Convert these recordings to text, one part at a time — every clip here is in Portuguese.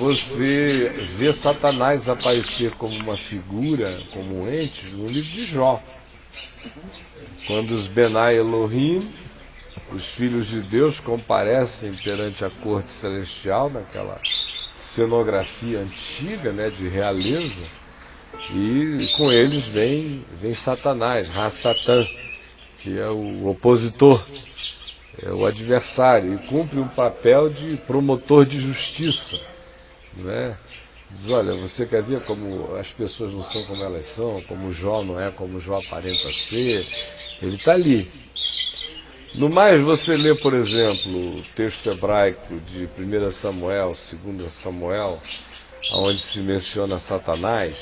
você vê Satanás aparecer como uma figura, como um ente, no livro de Jó. Quando os Benai Elohim, os filhos de Deus, comparecem perante a corte celestial, naquela cenografia antiga, né, de realeza, e com eles vem Satanás, Ra-Satã, que é o opositor, é o adversário, e cumpre um papel de promotor de justiça, né? Diz, olha, você quer ver como as pessoas não são como elas são, como Jó não é como Jó aparenta ser, ele está ali. No mais, você lê, por exemplo, o texto hebraico de 1 Samuel, 2 Samuel, onde se menciona Satanás,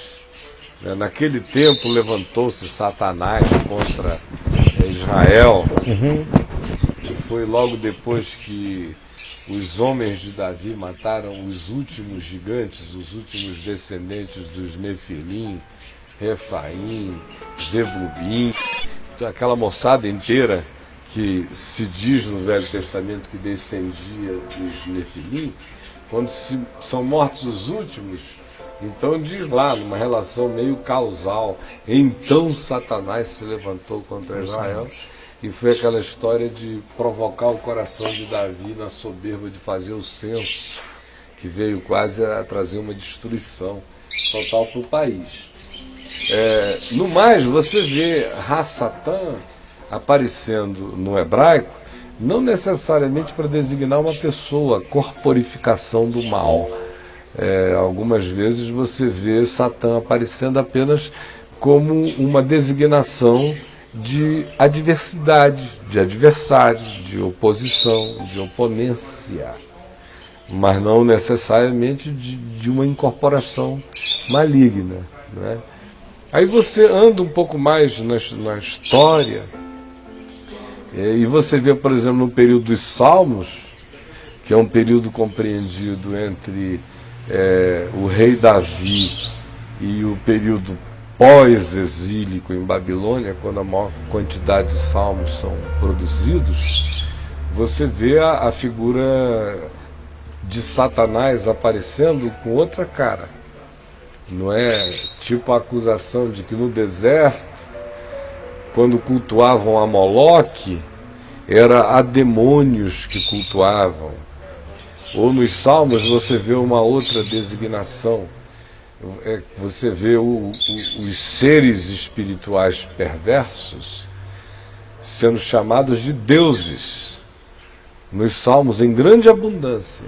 né? Naquele tempo levantou-se Satanás contra Israel, que foi logo depois que os homens de Davi mataram os últimos gigantes, os últimos descendentes dos Nefilim, Refaim, Zebubim, aquela moçada inteira que se diz no Velho Testamento que descendia dos Nefilim. Quando são mortos os últimos, então diz lá, numa relação meio causal, então Satanás se levantou contra Israel, e foi aquela história de provocar o coração de Davi na soberba de fazer o censo, que veio quase a trazer uma destruição total para o país. No mais, você vê Ra-Satã aparecendo no hebraico, não necessariamente para designar uma pessoa, corporificação do mal. Algumas vezes você vê Satã aparecendo apenas como uma designação de adversidade, de adversário, de oposição, de oponência, mas não necessariamente de uma incorporação maligna, né? Aí você anda um pouco mais na história, e você vê, por exemplo, no período dos Salmos, que é um período compreendido entre o rei Davi e o período pós-exílico em Babilônia, quando a maior quantidade de salmos são produzidos, você vê a figura de Satanás aparecendo com outra cara. Não é tipo a acusação de que no deserto, quando cultuavam a Moloque, era a demônios que cultuavam. Ou nos Salmos você vê uma outra designação. Você vê os seres espirituais perversos sendo chamados de deuses. Nos Salmos, em grande abundância.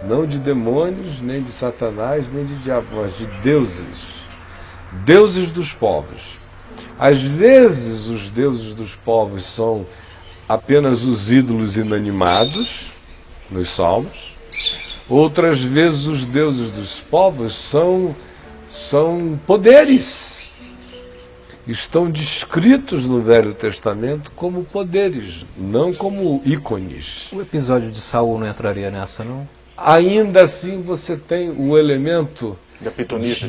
Não de demônios, nem de Satanás, nem de diabo, mas de deuses. Deuses dos povos. Às vezes os deuses dos povos são apenas os ídolos inanimados, nos Salmos. Outras vezes os deuses dos povos são poderes. Estão descritos no Velho Testamento como poderes, não como ícones. O episódio de Saul não entraria nessa, não? Ainda assim você tem o elemento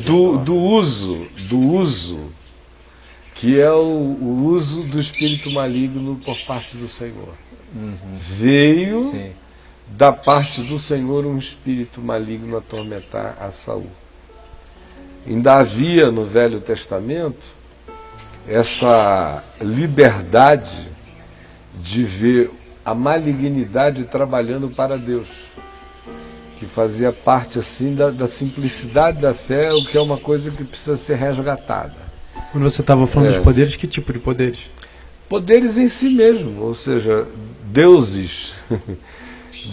do uso, que é o uso do espírito maligno por parte do Senhor. Veio Sim. da parte do Senhor um espírito maligno atormentar a Saul. Ainda havia no Velho Testamento essa liberdade de ver a malignidade trabalhando para Deus, que fazia parte assim da simplicidade da fé, o que é uma coisa que precisa ser resgatada. Quando você estava falando dos poderes, que tipo de poderes? Poderes em si mesmo, ou seja, deuses,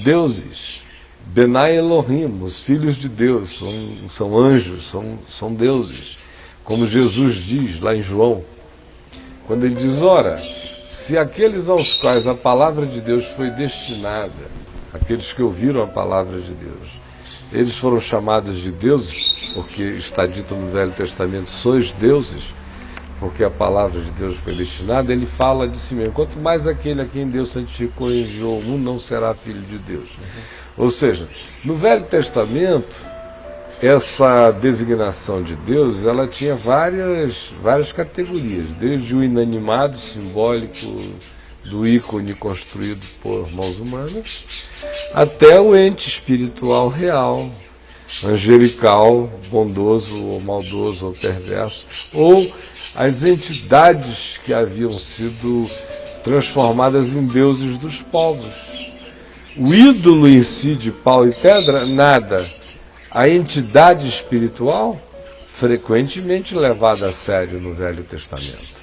deuses, Benai Elohim, os filhos de Deus, são anjos, são deuses, como Jesus diz lá em João, quando ele diz, ora, se aqueles aos quais a palavra de Deus foi destinada, aqueles que ouviram a palavra de Deus, eles foram chamados de deuses, porque está dito no Velho Testamento, sois deuses, porque a palavra de Deus foi destinada, ele fala de si mesmo, quanto mais aquele a quem Deus santificou e enviou um não será filho de Deus. Ou seja, no Velho Testamento, essa designação de Deus, ela tinha várias categorias, desde o inanimado, simbólico, do ícone construído por mãos humanas, até o ente espiritual real, angelical, bondoso ou maldoso ou perverso, ou as entidades que haviam sido transformadas em deuses dos povos. O ídolo em si de pau e pedra, nada. A entidade espiritual, frequentemente levada a sério no Velho Testamento.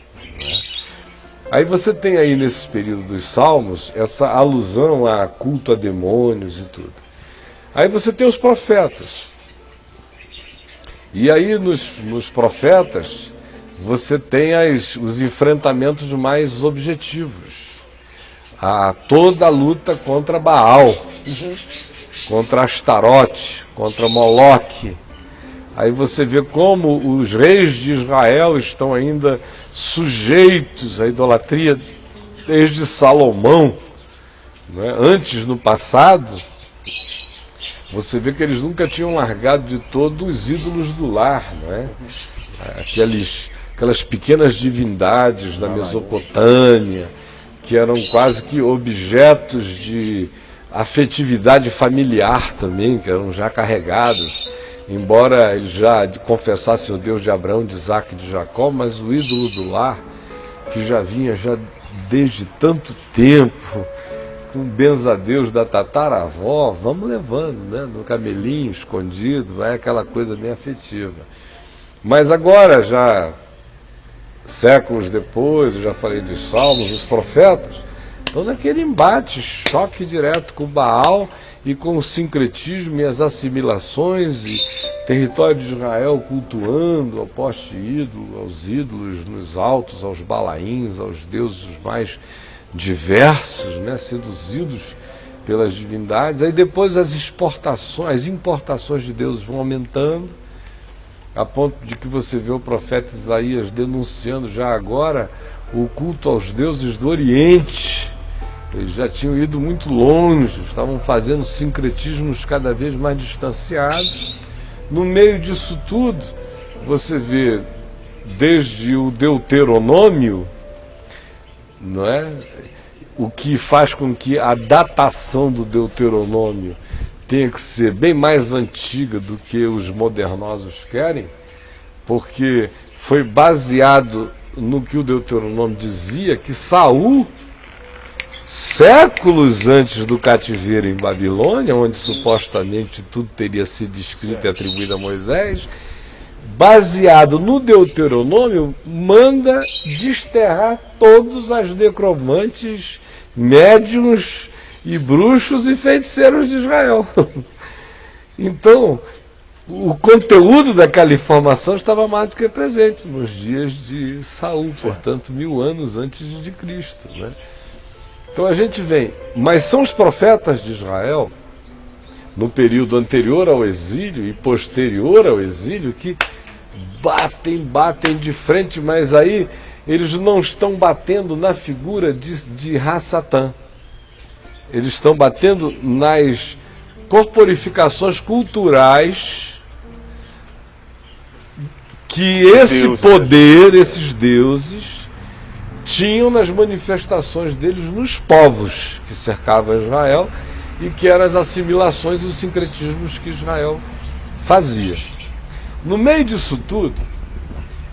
Aí você tem aí nesse período dos Salmos essa alusão a culto a demônios e tudo. Aí você tem os profetas. E aí nos profetas você tem os enfrentamentos mais objetivos. Toda a luta contra Baal, contra Astarote, contra Moloque. Aí você vê como os reis de Israel estão ainda sujeitos à idolatria desde Salomão, né? Antes, no passado, você vê que eles nunca tinham largado de todo os ídolos do lar, né? Aquelas pequenas divindades da Mesopotâmia, que eram quase que objetos de afetividade familiar também, que eram já carregados. Embora eles já confessassem o Deus de Abraão, de Isaac e de Jacó, mas o ídolo do lar, que já vinha já desde tanto tempo, com benza-deus da tataravó, vamos levando, né, no camelinho, escondido, vai aquela coisa bem afetiva. Mas agora, já séculos depois, eu já falei dos Salmos, dos profetas, estão naquele embate, choque direto com Baal e com o sincretismo e as assimilações, e território de Israel cultuando ao poste ídolo, aos ídolos nos altos, aos balaíns, aos deuses mais diversos, né, seduzidos pelas divindades. Aí depois as importações de deuses vão aumentando, a ponto de que você vê o profeta Isaías denunciando já agora o culto aos deuses do Oriente. Eles já tinham ido muito longe, estavam fazendo sincretismos cada vez mais distanciados. No meio disso tudo, você vê desde o Deuteronômio, não é? O que faz com que a datação do Deuteronômio tenha que ser bem mais antiga do que os modernosos querem, porque foi baseado no que o Deuteronômio dizia, que Saul, séculos antes do cativeiro em Babilônia, onde supostamente tudo teria sido escrito e atribuído a Moisés, baseado no Deuteronômio, manda desterrar todos as necromantes, médiuns e bruxos e feiticeiros de Israel. Então, o conteúdo daquela informação estava mais do que presente nos dias de Saul, portanto, 1000 anos antes de Cristo, né? Então a gente vem, mas são os profetas de Israel, no período anterior ao exílio e posterior ao exílio, que batem de frente, mas aí eles não estão batendo na figura de Ra-Satã. Eles estão batendo nas corporificações culturais que esse poder, esses deuses, tinham nas manifestações deles nos povos que cercavam Israel e que eram as assimilações e os sincretismos que Israel fazia. No meio disso tudo,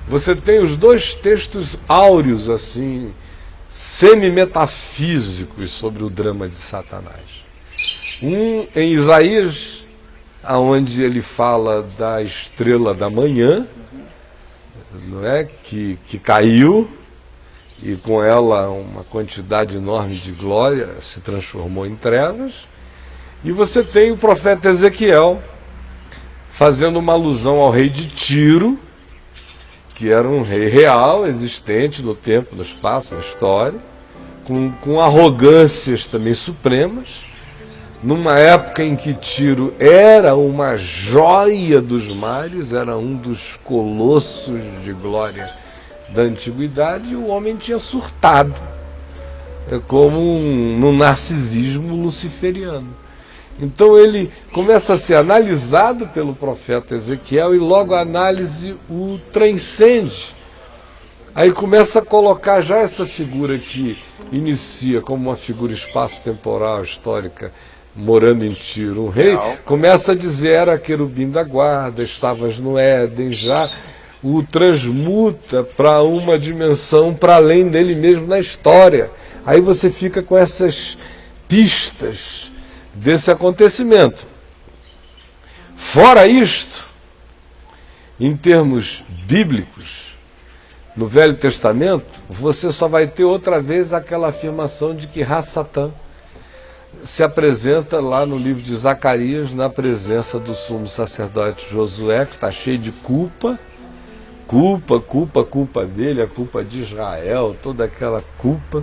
você tem os dois textos áureos, assim, semi-metafísicos sobre o drama de Satanás. Um em Isaías, onde ele fala da estrela da manhã, não é, que caiu, e com ela uma quantidade enorme de glória se transformou em trevas. E você tem o profeta Ezequiel fazendo uma alusão ao rei de Tiro, que era um rei real, existente no tempo, no espaço, na história, com arrogâncias também supremas, numa época em que Tiro era uma joia dos mares, era um dos colossos de glória da antiguidade, e o homem tinha surtado, como no narcisismo luciferiano. Então ele começa a ser analisado pelo profeta Ezequiel, e logo a análise o transcende. Aí começa a colocar já essa figura que inicia como uma figura espaço-temporal, histórica, morando em Tiro, um rei, começa a dizer, era querubim da guarda, estavas no Éden, já o transmuta para uma dimensão para além dele mesmo na história. Aí você fica com essas pistas desse acontecimento. Fora isto, em termos bíblicos, no Velho Testamento, você só vai ter outra vez aquela afirmação de que Ra-Satã se apresenta lá no livro de Zacarias, na presença do sumo sacerdote Josué, que está cheio de culpa dele, a culpa de Israel, toda aquela culpa.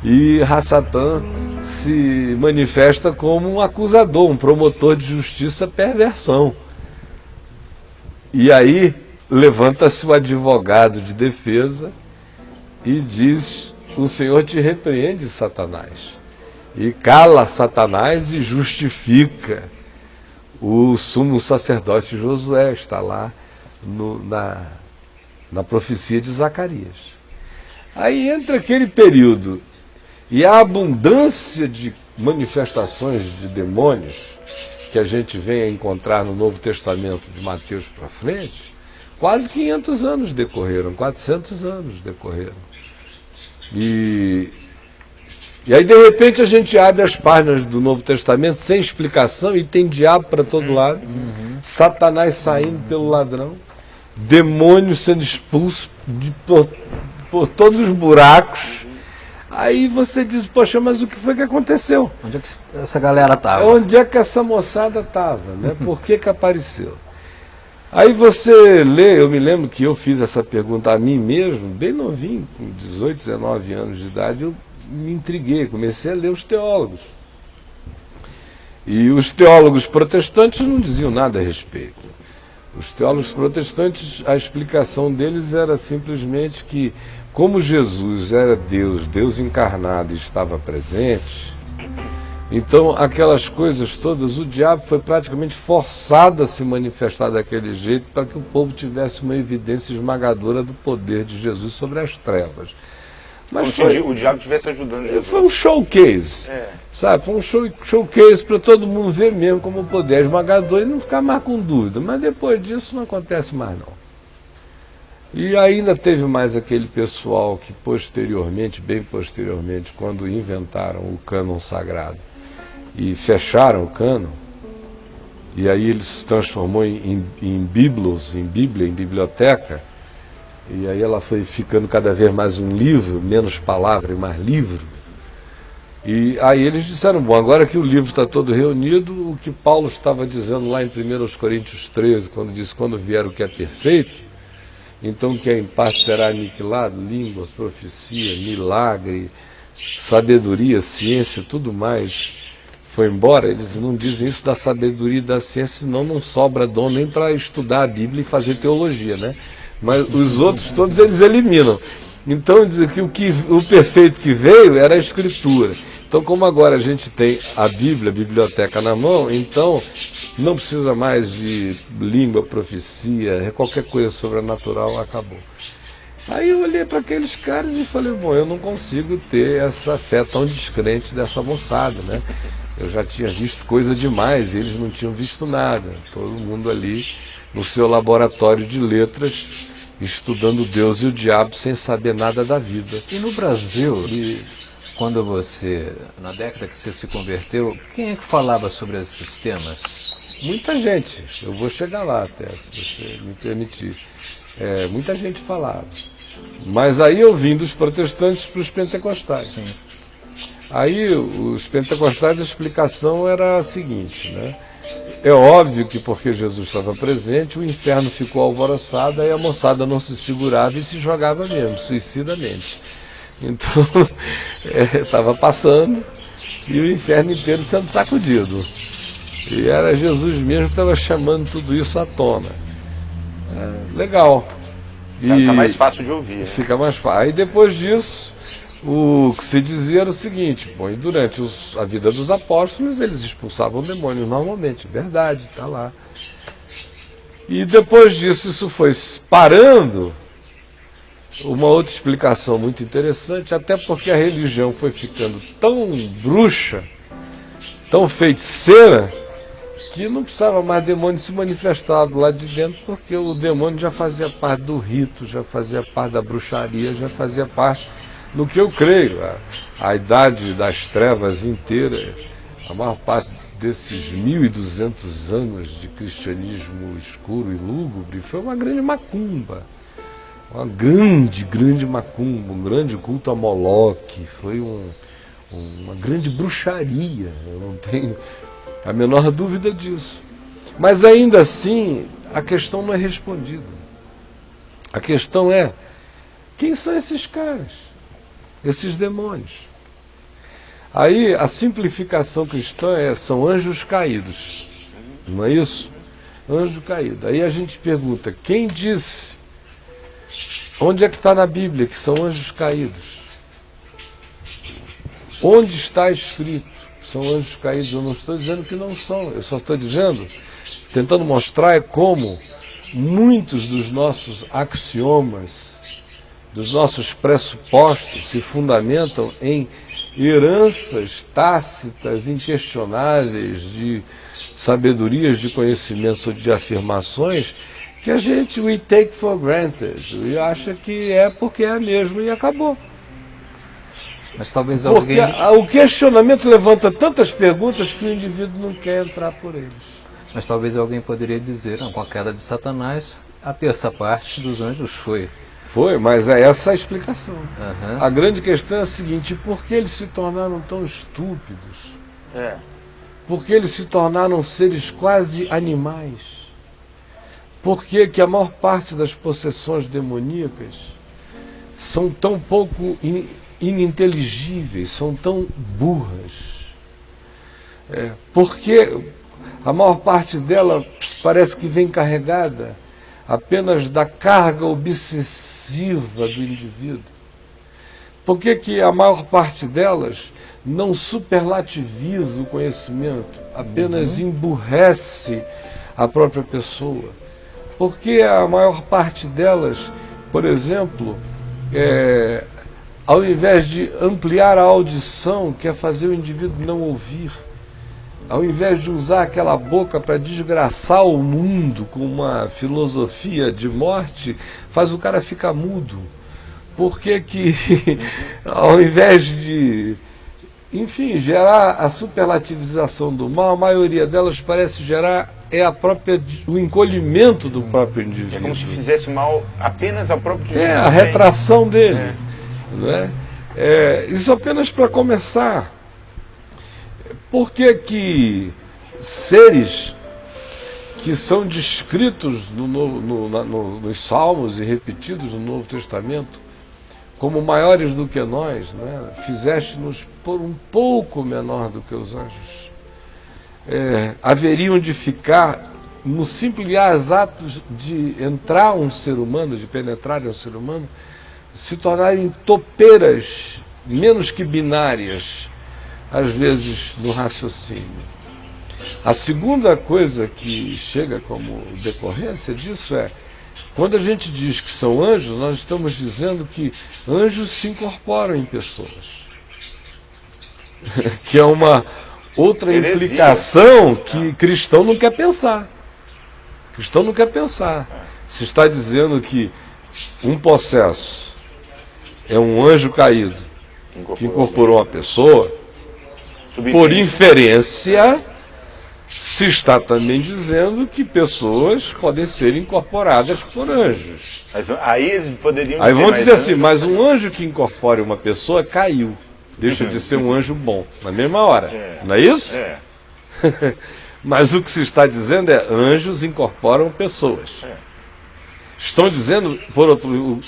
E Ra-Satã se manifesta como um acusador, um promotor de justiça, perversão. E aí levanta-se o advogado de defesa e diz: o Senhor te repreende, Satanás. E cala Satanás e justifica o sumo sacerdote Josué, está lá na profecia de Zacarias. Aí entra aquele período e a abundância de manifestações de demônios que a gente vem a encontrar no Novo Testamento de Mateus para frente, quase 500 anos decorreram, 400 anos decorreram. E aí de repente a gente abre as páginas do Novo Testamento sem explicação e tem diabo para todo lado, Satanás saindo pelo ladrão, demônios sendo expulsos por todos os buracos. Aí você diz, poxa, mas o que foi que aconteceu? Onde é que essa galera estava? Onde é que essa moçada estava, né? Por que apareceu? Aí você lê, eu me lembro que eu fiz essa pergunta a mim mesmo, bem novinho, com 18, 19 anos de idade, eu me intriguei, comecei a ler os teólogos. E os teólogos protestantes não diziam nada a respeito. Os teólogos protestantes, a explicação deles era simplesmente que, como Jesus era Deus, Deus encarnado e estava presente, então aquelas coisas todas, o diabo foi praticamente forçado a se manifestar daquele jeito para que o povo tivesse uma evidência esmagadora do poder de Jesus sobre as trevas. Mas como se o diabo estivesse ajudando Jesus. Foi um showcase, sabe? Foi um showcase para todo mundo ver mesmo como o poder é esmagador e não ficar mais com dúvida. Mas depois disso não acontece mais não. E ainda teve mais aquele pessoal que posteriormente, bem posteriormente, quando inventaram o cânon sagrado e fecharam o cânon, e aí ele se transformou em biblos, em Bíblia, em biblioteca, e aí ela foi ficando cada vez mais um livro, menos palavra e mais livro. E aí eles disseram, bom, agora que o livro está todo reunido, o que Paulo estava dizendo lá em 1 Coríntios 13, quando disse, quando vier o que é perfeito, então o que é em parte será aniquilado, língua, profecia, milagre, sabedoria, ciência, tudo mais foi embora. Eles não dizem isso da sabedoria e da ciência, senão não sobra dom nem para estudar a Bíblia e fazer teologia, né? Mas os outros todos eles eliminam. Então dizem que o perfeito que veio era a Escritura. Então, como agora a gente tem a Bíblia, a biblioteca na mão, então não precisa mais de língua, profecia, qualquer coisa sobrenatural, acabou. Aí eu olhei para aqueles caras e falei, bom, eu não consigo ter essa fé tão descrente dessa moçada, né? Eu já tinha visto coisa demais e eles não tinham visto nada. Todo mundo ali no seu laboratório de letras, estudando Deus e o diabo sem saber nada da vida. E no Brasil, quando você, na década que você se converteu, quem é que falava sobre esses temas? Muita gente, eu vou chegar lá até, se você me permitir. Muita gente falava. Mas aí eu vim dos protestantes para os pentecostais. Sim. Aí os pentecostais, a explicação era a seguinte, né? É óbvio que porque Jesus estava presente, o inferno ficou alvoroçado, aí a moçada não se segurava e se jogava mesmo, suicidamente. Então, estava passando e o inferno inteiro sendo sacudido. E era Jesus mesmo que estava chamando tudo isso à tona. Legal. Fica mais fácil de ouvir. Né? Fica mais fácil. Aí depois disso, o que se dizia era o seguinte, bom, e durante a vida dos apóstolos, eles expulsavam demônios normalmente, verdade, está lá. E depois disso, isso foi parando. Uma outra explicação muito interessante, até porque a religião foi ficando tão bruxa tão feiticeira que não precisava mais demônio se manifestar do lado de dentro, porque o demônio já fazia parte do rito, já fazia parte da bruxaria, já fazia parte do que eu creio. A idade das trevas inteira, a maior parte desses 1.200 anos de cristianismo escuro e lúgubre foi uma grande macumba. Uma grande macumba, um grande culto a Moloque, foi uma grande bruxaria, eu não tenho a menor dúvida disso. Mas ainda assim, a questão não é respondida. A questão é, quem são esses caras? Esses demônios? Aí a simplificação cristã são anjos caídos, não é isso? Anjo caído. Aí a gente pergunta, quem disse? Onde é que está na Bíblia que são anjos caídos? Onde está escrito que são anjos caídos? Eu não estou dizendo que não são, eu só estou dizendo, tentando mostrar como muitos dos nossos axiomas, dos nossos pressupostos se fundamentam em heranças tácitas, inquestionáveis, de sabedorias, de conhecimentos ou de afirmações que a gente, we take for granted, e acha que é porque é mesmo e acabou. Mas talvez Porque alguém... o questionamento levanta tantas perguntas que o indivíduo não quer entrar por eles. Mas talvez alguém poderia dizer, não, com a queda de Satanás, a terça parte dos anjos foi. Foi, mas é essa a explicação. Uhum. A grande questão é a seguinte, por que eles se tornaram tão estúpidos? Por que eles se tornaram seres quase animais? Por que a maior parte das possessões demoníacas são tão pouco ininteligíveis, são tão burras? Porque a maior parte dela parece que vem carregada apenas da carga obsessiva do indivíduo. Por que a maior parte delas não superlativiza o conhecimento, apenas emburrece a própria pessoa? Porque a maior parte delas, por exemplo, ao invés de ampliar a audição, quer fazer o indivíduo não ouvir. Ao invés de usar aquela boca para desgraçar o mundo com uma filosofia de morte, faz o cara ficar mudo. Por que ao invés de, enfim, gerar a superlativização do mal, a maioria delas parece gerar o encolhimento do próprio indivíduo. É como se fizesse mal apenas ao próprio indivíduo. A retração dele. Não é? Isso apenas para começar. Por que seres que são descritos nos Salmos e repetidos no Novo Testamento como maiores do que nós, né, fizeste-nos por um pouco menor do que os anjos, haveriam de ficar no simples ato de entrar um ser humano, de penetrar em um ser humano, se tornarem topeiras menos que binárias, às vezes, no raciocínio. A segunda coisa que chega como decorrência disso quando a gente diz que são anjos, nós estamos dizendo que anjos se incorporam em pessoas. Que é uma outra implicação que cristão não quer pensar. Cristão não quer pensar. Se está dizendo que um possesso é um anjo caído que incorporou uma pessoa, por inferência, se está também dizendo que pessoas podem ser incorporadas por anjos. Mas aí eles poderiam Aí vão dizer assim, mas um anjo que incorpore uma pessoa caiu. Deixa de ser um anjo bom, na mesma hora. Não é isso? Mas o que se está dizendo anjos incorporam pessoas. Estão dizendo, por outro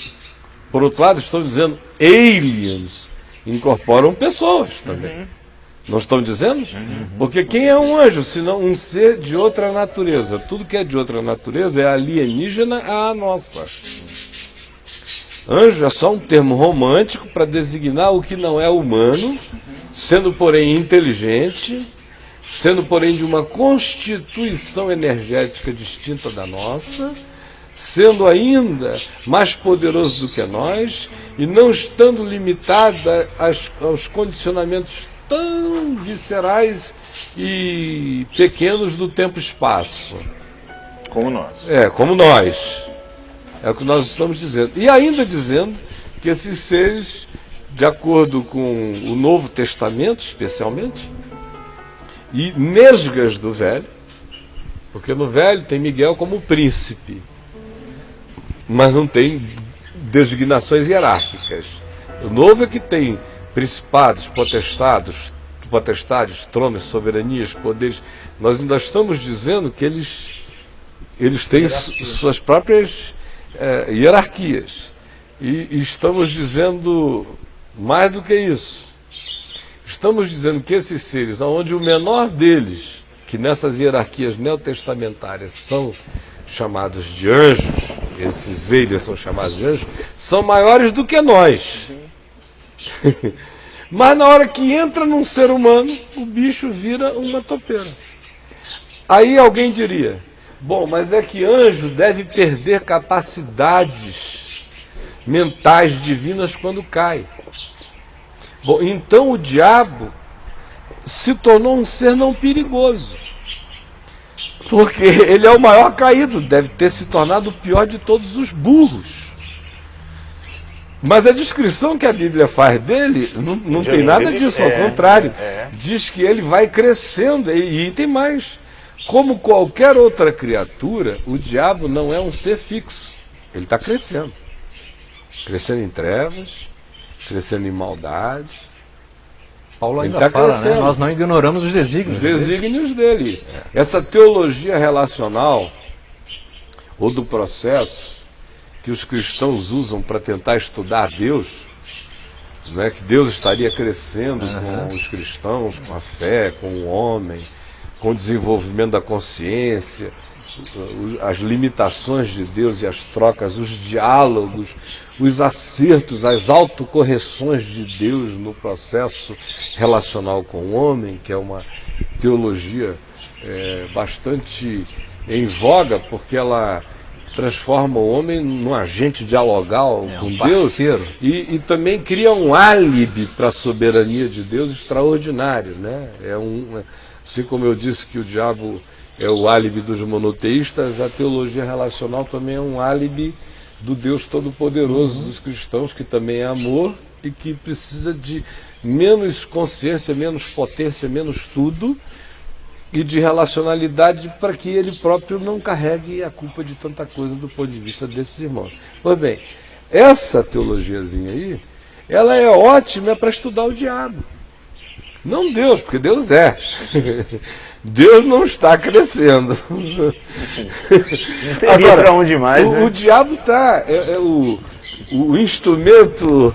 lado, estão dizendo aliens incorporam pessoas também. Não estão dizendo? Porque quem é um anjo, senão um ser de outra natureza? Tudo que é de outra natureza é alienígena à nossa. Anjo é só um termo romântico para designar o que não é humano, sendo porém inteligente, sendo porém de uma constituição energética distinta da nossa, sendo ainda mais poderoso do que nós e não estando limitada aos condicionamentos tão viscerais e pequenos do tempo-espaço. Como nós. Como nós. É o que nós estamos dizendo. E ainda dizendo que esses seres, de acordo com o Novo Testamento, especialmente, e nesgas do Velho, porque no Velho tem Miguel como príncipe, mas não tem designações hierárquicas. O Novo é que tem principados, potestades, tronos, soberanias, poderes. Nós ainda estamos dizendo que eles têm suas próprias hierarquias. E estamos dizendo mais do que isso. Estamos dizendo que esses seres, onde o menor deles, que nessas hierarquias neotestamentárias são chamados de anjos, esses eles são chamados de anjos, são maiores do que nós. Mas na hora que entra num ser humano, o bicho vira uma topeira. Aí alguém diria, bom, mas é que anjo deve perder capacidades mentais divinas quando cai. Bom, então o diabo se tornou um ser não perigoso. Porque ele é o maior caído, deve ter se tornado o pior de todos os burros. Mas a descrição que a Bíblia faz dele não tem nada disso, ao contrário. Diz que ele vai crescendo, e tem mais. Como qualquer outra criatura, o diabo não é um ser fixo. Ele está crescendo. Crescendo em trevas, crescendo em maldade. Paulo ainda fala, né? Nós não ignoramos os desígnios dele. Essa teologia relacional, ou do processo, que os cristãos usam para tentar estudar Deus, né? Que Deus estaria crescendo com os cristãos, com a fé, com o homem, com o desenvolvimento da consciência, as limitações de Deus e as trocas, os diálogos, os acertos, as autocorreções de Deus no processo relacional com o homem, que é uma teologia bastante em voga, porque ela transforma o homem num agente dialogal com Deus e também cria um álibi para a soberania de Deus extraordinário, né? Assim como eu disse que o diabo é o álibi dos monoteístas, a teologia relacional também é um álibi do Deus Todo-Poderoso dos cristãos, que também é amor e que precisa de menos consciência, menos potência, menos tudo, e de relacionalidade para que ele próprio não carregue a culpa de tanta coisa do ponto de vista desses irmãos. Pois bem, essa teologiazinha aí, ela é ótima para estudar o diabo. Não Deus, porque Deus é. Deus não está crescendo. Não teria para onde mais, né? O diabo está. O instrumento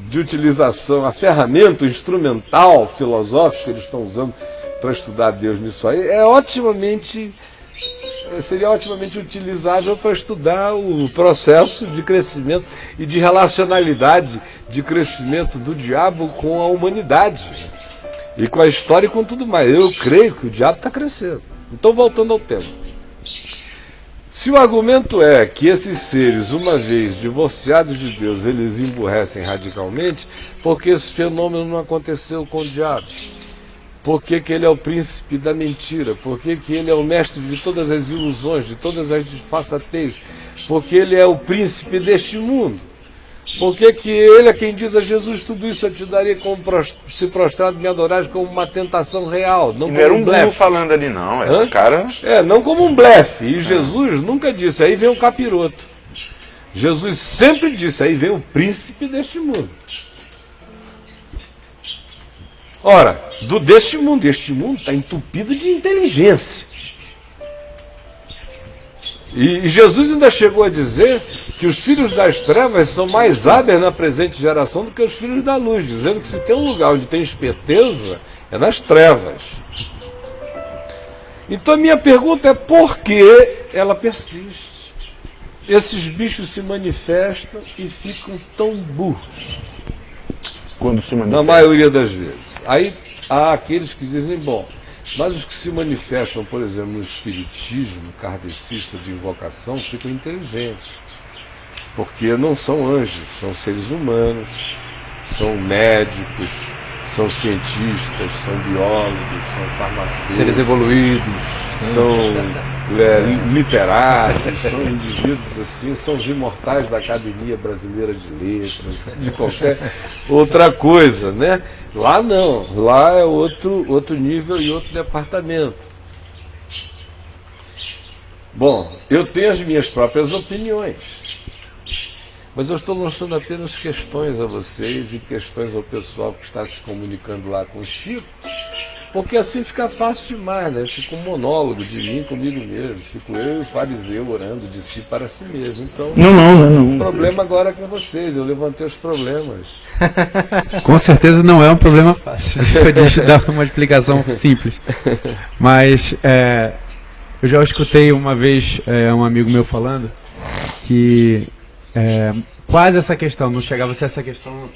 de utilização, a ferramenta instrumental, filosófica que eles estão usando para estudar Deus nisso aí, seria otimamente utilizável para estudar o processo de crescimento e de relacionalidade de crescimento do diabo com a humanidade e com a história e com tudo mais. Eu creio que o diabo está crescendo. Então, voltando ao tema, se o argumento é que esses seres, uma vez divorciados de Deus, eles emburrecem radicalmente, porque esse fenômeno não aconteceu com o diabo? Por que ele é o príncipe da mentira? Por que ele é o mestre de todas as ilusões, de todas as disfarçateias? Porque ele é o príncipe deste mundo? Por que ele é quem diz a Jesus, tudo isso eu te daria como se prostrado me adorares, como uma tentação real? Não, não era um blefe falando ali, não. Era um cara... não como um blefe. E Jesus nunca disse, aí vem o capiroto. Jesus sempre disse, aí vem o príncipe deste mundo. Ora, deste mundo está entupido de inteligência. E Jesus ainda chegou a dizer que os filhos das trevas são mais hábeis na presente geração do que os filhos da luz, dizendo que se tem um lugar onde tem esperteza, é nas trevas. Então a minha pergunta é por que ela persiste? Esses bichos se manifestam e ficam tão burros. Quando se manifestam? Na maioria das vezes. Aí há aqueles que dizem, bom, mas os que se manifestam, por exemplo, no espiritismo kardecista de invocação, ficam inteligentes. Porque não são anjos, são seres humanos, são médicos, são cientistas, são biólogos, são farmacêuticos, Seres evoluídos. são literatos, são indivíduos assim, são os imortais da Academia Brasileira de Letras, de qualquer outra coisa, né? Lá não, lá é outro nível e outro departamento. Bom, eu tenho as minhas próprias opiniões, mas eu estou lançando apenas questões a vocês e questões ao pessoal que está se comunicando lá com o Chico, porque assim fica fácil demais, né? Fica um monólogo de mim comigo mesmo, fico eu e o fariseu orando de si para si mesmo. Então, o problema agora é com vocês, eu levantei os problemas. Com certeza não é um problema fácil de dar uma explicação simples. Mas eu já escutei uma vez um amigo meu falando que quase essa questão, não chegava a ser essa questão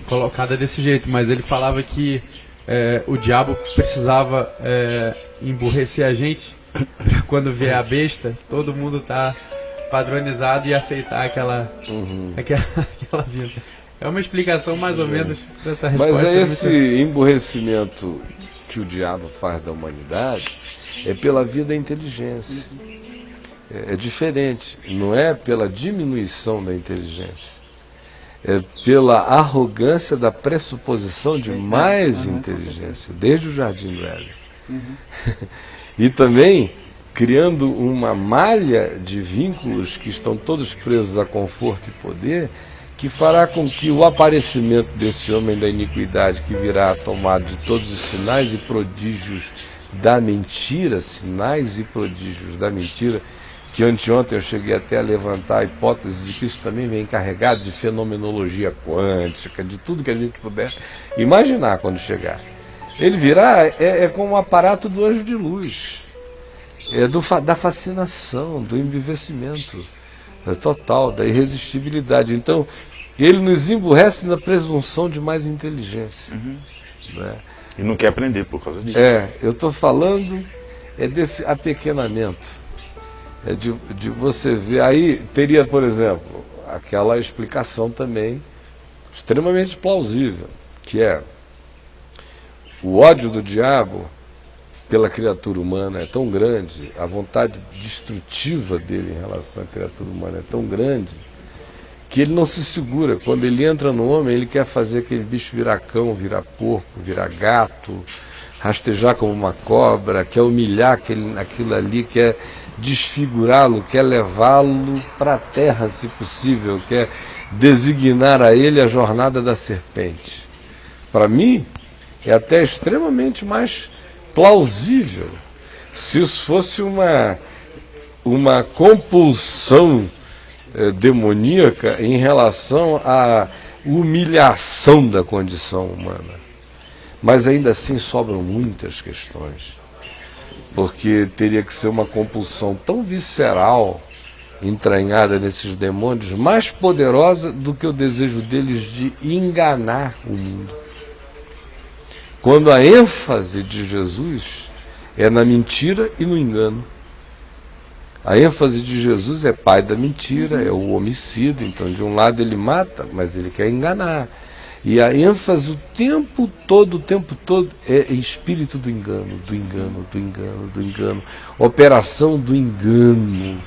colocada desse jeito, mas ele falava que o diabo precisava emburrecer a gente para quando vier a besta, todo mundo tá padronizado e aceitar aquela vida. É uma explicação mais ou menos dessa resposta. Mas esse emburrecimento que o diabo faz da humanidade é pela via da inteligência. É diferente, não é pela diminuição da inteligência. É pela arrogância da pressuposição de mais inteligência, desde o Jardim do Éden. E também criando uma malha de vínculos que estão todos presos a conforto e poder, que fará com que o aparecimento desse homem da iniquidade, que virá a tomar de todos os sinais e prodígios da mentira, sinais e prodígios da mentira, que anteontem eu cheguei até a levantar a hipótese de que isso também vem carregado de fenomenologia quântica, de tudo que a gente puder imaginar quando chegar. Ele virá como um aparato do anjo de luz, da fascinação, do embevecimento total, da irresistibilidade. Então, ele nos emburrece na presunção de mais inteligência. Né? E não quer aprender por causa disso. Eu estou falando desse apequenamento. De você ver, aí teria, por exemplo, aquela explicação também extremamente plausível, que é o ódio do diabo pela criatura humana é tão grande, a vontade destrutiva dele em relação à criatura humana é tão grande, que ele não se segura. Quando ele entra no homem, ele quer fazer aquele bicho virar cão, virar porco, virar gato, rastejar como uma cobra, quer humilhar aquilo ali, quer desfigurá-lo, quer levá-lo para a terra, se possível, quer designar a ele a jornada da serpente. Para mim, é até extremamente mais plausível se isso fosse uma compulsão demoníaca em relação à humilhação da condição humana. Mas ainda assim sobram muitas questões, porque teria que ser uma compulsão tão visceral, entranhada nesses demônios, mais poderosa do que o desejo deles de enganar o mundo. Quando a ênfase de Jesus é na mentira e no engano. A ênfase de Jesus é pai da mentira, é o homicida, então de um lado ele mata, mas ele quer enganar. E a ênfase o tempo todo é espírito do engano, do engano, do engano, do engano. Operação do engano,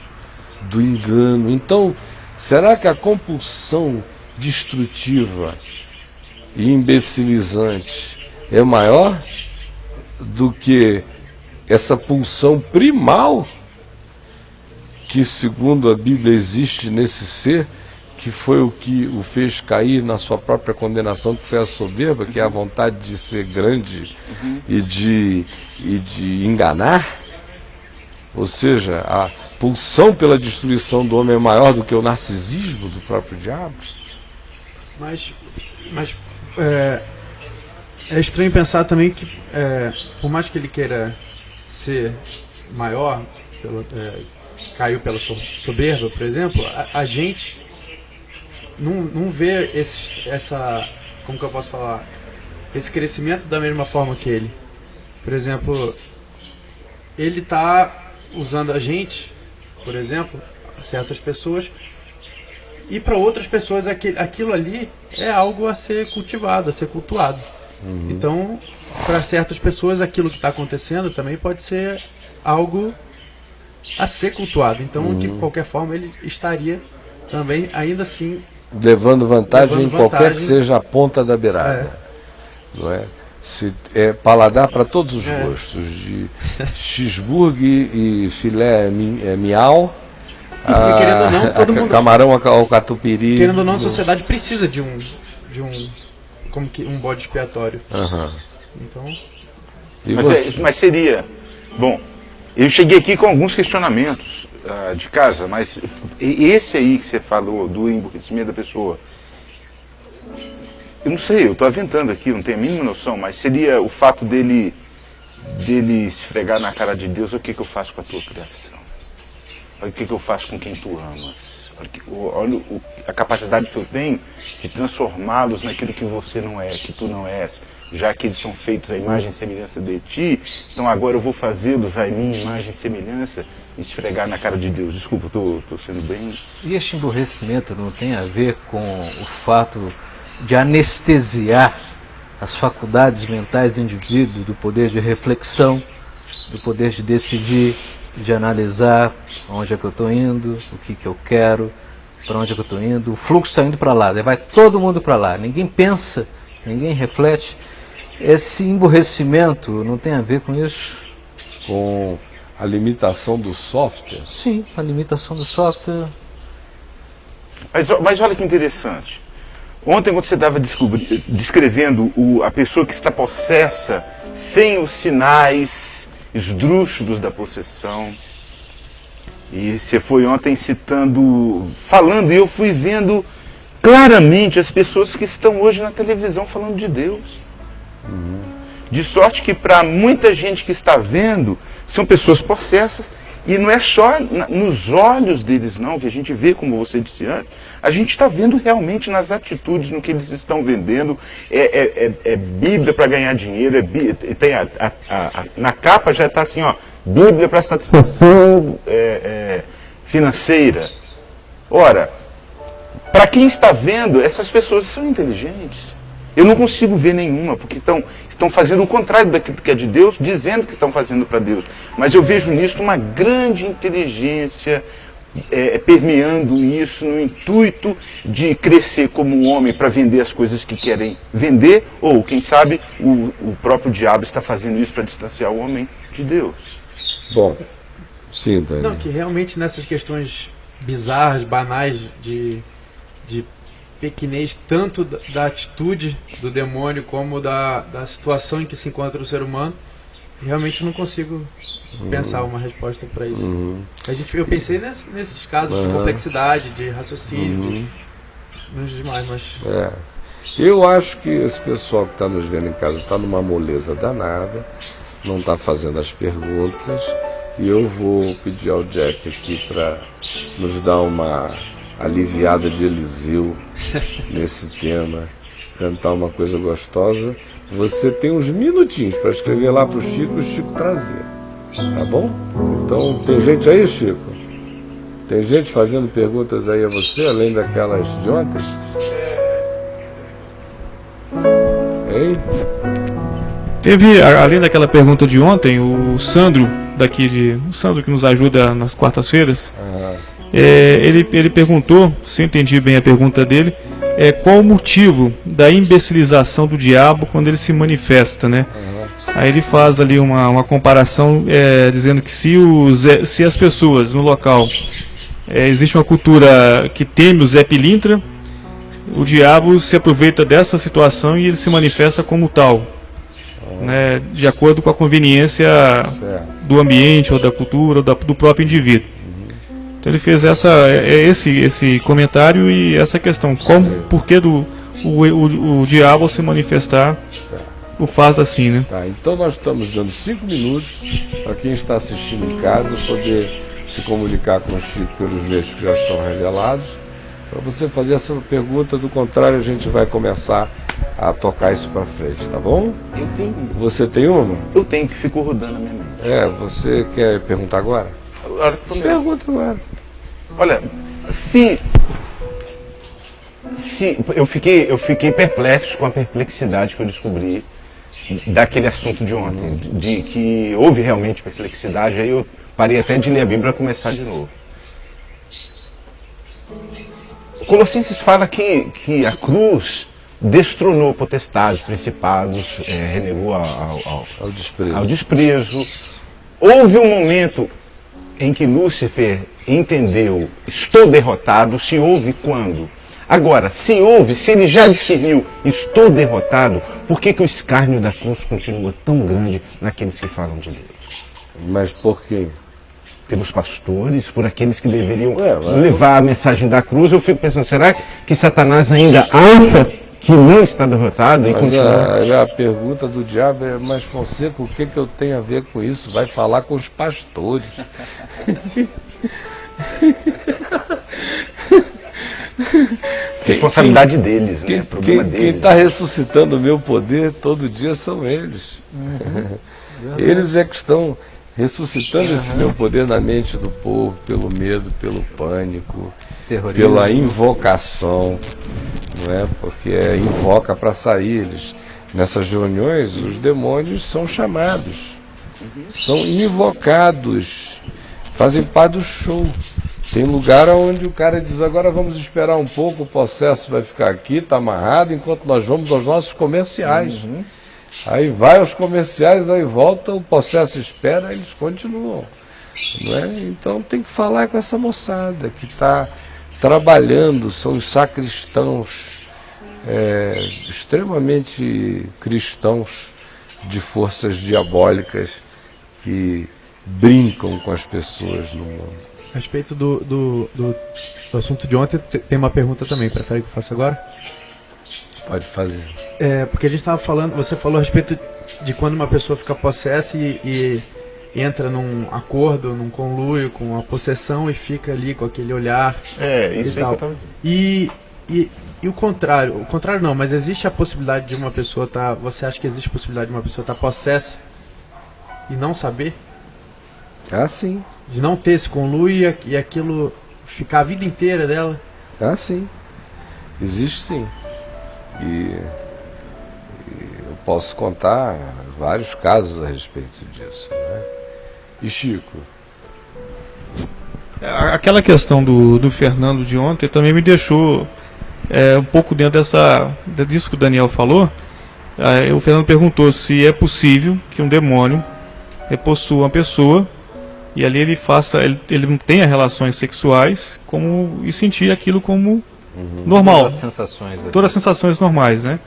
do engano. Então, será que a compulsão destrutiva e imbecilizante é maior do que essa pulsão primal que, segundo a Bíblia, existe nesse ser, que foi o que o fez cair na sua própria condenação, que foi a soberba, que é a vontade de ser grande e de enganar? Ou seja, a pulsão pela destruição do homem é maior do que o narcisismo do próprio diabo? Mas é estranho pensar também que, por mais que ele queira ser maior, caiu pela soberba, por exemplo, a gente não vê como que eu posso falar, esse crescimento da mesma forma que ele. Por exemplo, ele está usando a gente, por exemplo, certas pessoas, e para outras pessoas aquilo ali é algo a ser cultivado, a ser cultuado. Então, para certas pessoas, aquilo que está acontecendo também pode ser algo a ser cultuado. Então, de qualquer forma, ele estaria também, ainda assim, levando vantagem em qualquer vantagem. que seja a ponta da beirada. Não é? Se, é paladar para todos os gostos, de cheeseburger e filé miau, porque, querendo ou não, todo mundo, camarão ao catupiry. querendo ou não, a sociedade precisa de um como que um bode expiatório. Aham. Então, E você? Mas seria... Bom, eu cheguei aqui com alguns questionamentos de casa, mas esse aí que você falou, do emburrecimento da pessoa, eu não sei, eu estou aventando aqui, não tenho a mínima noção, mas seria o fato dele esfregar na cara de Deus: o que eu faço com a tua criação? Olha o que eu faço com quem tu amas. Olha a capacidade que eu tenho de transformá-los naquilo que você não é, que tu não és, já que eles são feitos à imagem e semelhança de ti, então agora eu vou fazê-los à minha imagem e semelhança e esfregar na cara de Deus. Desculpa, estou sendo bem... E este emburrecimento não tem a ver com o fato de anestesiar as faculdades mentais do indivíduo, do poder de reflexão, do poder de decidir, de analisar onde é que eu estou indo, o que eu quero, para onde é que eu estou indo. O fluxo está indo para lá, vai todo mundo para lá, ninguém pensa, ninguém reflete. Esse emburrecimento não tem a ver com isso? Com a limitação do software? Sim, a limitação do software. Mas olha que interessante. Ontem, quando você estava descrevendo a pessoa que está possessa, sem os sinais esdrúxulos da possessão, e você foi ontem falando, e eu fui vendo claramente as pessoas que estão hoje na televisão falando de Deus. De sorte que para muita gente que está vendo, são pessoas possessas, e não é só nos olhos deles não, que a gente vê, como você disse antes, a gente está vendo realmente nas atitudes, no que eles estão vendendo. É Bíblia para ganhar dinheiro, tem na capa já está assim, ó, Bíblia para satisfação financeira. Ora, para quem está vendo, essas pessoas são inteligentes. Eu não consigo ver nenhuma, porque estão fazendo o contrário daquilo que é de Deus, dizendo que estão fazendo para Deus. Mas eu vejo nisso uma grande inteligência permeando isso no intuito de crescer como um homem para vender as coisas que querem vender, ou, quem sabe, o próprio diabo está fazendo isso para distanciar o homem de Deus. Bom, sim, Dani. não, que realmente nessas questões bizarras, banais de pequenez, tanto da atitude do demônio como da situação em que se encontra o ser humano, realmente não consigo pensar uma resposta para isso. Eu pensei nesses casos de complexidade, de raciocínio, nos demais, mas... Eu acho que esse pessoal que está nos vendo em casa está numa moleza danada, não está fazendo as perguntas, e eu vou pedir ao Jack aqui para nos dar uma aliviada de Eliseu nesse tema, cantar uma coisa gostosa. Você tem uns minutinhos para escrever lá para o Chico trazer, tá bom? Então, tem gente aí, Chico? Tem gente fazendo perguntas aí a você, além daquelas de ontem? Hein? Teve, além daquela pergunta de ontem, o Sandro o Sandro que nos ajuda nas quartas-feiras, ele perguntou, se eu entendi bem a pergunta dele, qual o motivo da imbecilização do diabo quando ele se manifesta, né? Aí ele faz ali uma comparação, dizendo que se as pessoas no local, existe uma cultura que teme o Zé Pilintra, o diabo se aproveita dessa situação e ele se manifesta como tal, né, de acordo com a conveniência do ambiente, ou da cultura, ou do próprio indivíduo. Então ele fez esse comentário e essa questão, por que o diabo se manifestar o faz assim, né? Tá, então nós estamos dando 5 minutos para quem está assistindo em casa poder se comunicar com o Chico pelos meios que já estão revelados, para você fazer essa pergunta. Do contrário, a gente vai começar a tocar isso para frente, tá bom? Eu tenho. Você tem uma? Eu tenho, que ficou rodando a minha mente. Você quer perguntar agora? A hora que for mesmo. Pergunta agora. Olha, se eu fiquei perplexo com a perplexidade que eu descobri daquele assunto de ontem, de que houve realmente perplexidade. Aí eu parei até de ler a Bíblia para começar de novo. Colossenses fala que a cruz destronou potestades, principados, renegou ao desprezo. Houve um momento em que Lúcifer entendeu, estou derrotado. Se houve quando? Agora, se ele já discerniu, estou derrotado, por que o escárnio da cruz continua tão grande naqueles que falam de Deus? Mas por quê? Pelos pastores, por aqueles que deveriam levar a mensagem da cruz. Eu fico pensando, será que Satanás ainda acha que não está derrotado? E continua? A pergunta do diabo é: mas Fonseca, o que eu tenho a ver com isso? Vai falar com os pastores. Responsabilidade deles, né? Problema deles. Quem está ressuscitando o meu poder todo dia são eles. Eles é que estão ressuscitando esse meu poder na mente do povo, pelo medo, pelo pânico, pela invocação, não é? Porque invoca para sair. Eles, nessas reuniões, os demônios são chamados, são invocados, fazem parte do show. Tem lugar onde o cara diz: agora vamos esperar um pouco, o processo vai ficar aqui, está amarrado, enquanto nós vamos aos nossos comerciais. Aí vai aos comerciais, aí volta, o processo espera, eles continuam. Não é? Então tem que falar com essa moçada que está trabalhando, são os sacristãos, extremamente cristãos de forças diabólicas que brincam com as pessoas no mundo. A respeito do assunto de ontem, tem uma pergunta também. Prefere que eu faça agora? Pode fazer. Porque a gente estava falando, você falou a respeito de quando uma pessoa fica possessa e entra num acordo, num conluio com a possessão e fica ali com aquele olhar. Isso aí que eu estava dizendo. E o contrário não, mas existe a possibilidade de uma pessoa você acha que existe a possibilidade de uma pessoa estar possessa e não saber? Ah, sim. De não ter esse conluio e aquilo ficar a vida inteira dela? Ah, sim. Existe sim. E eu posso contar vários casos a respeito disso, né? E Chico? Aquela questão do Fernando de ontem também me deixou um pouco dentro disso que o Daniel falou. O Fernando perguntou se é possível que um demônio possua uma pessoa e ali ele não tenha relações sexuais e sentir aquilo como normal. Todas as sensações normais, né?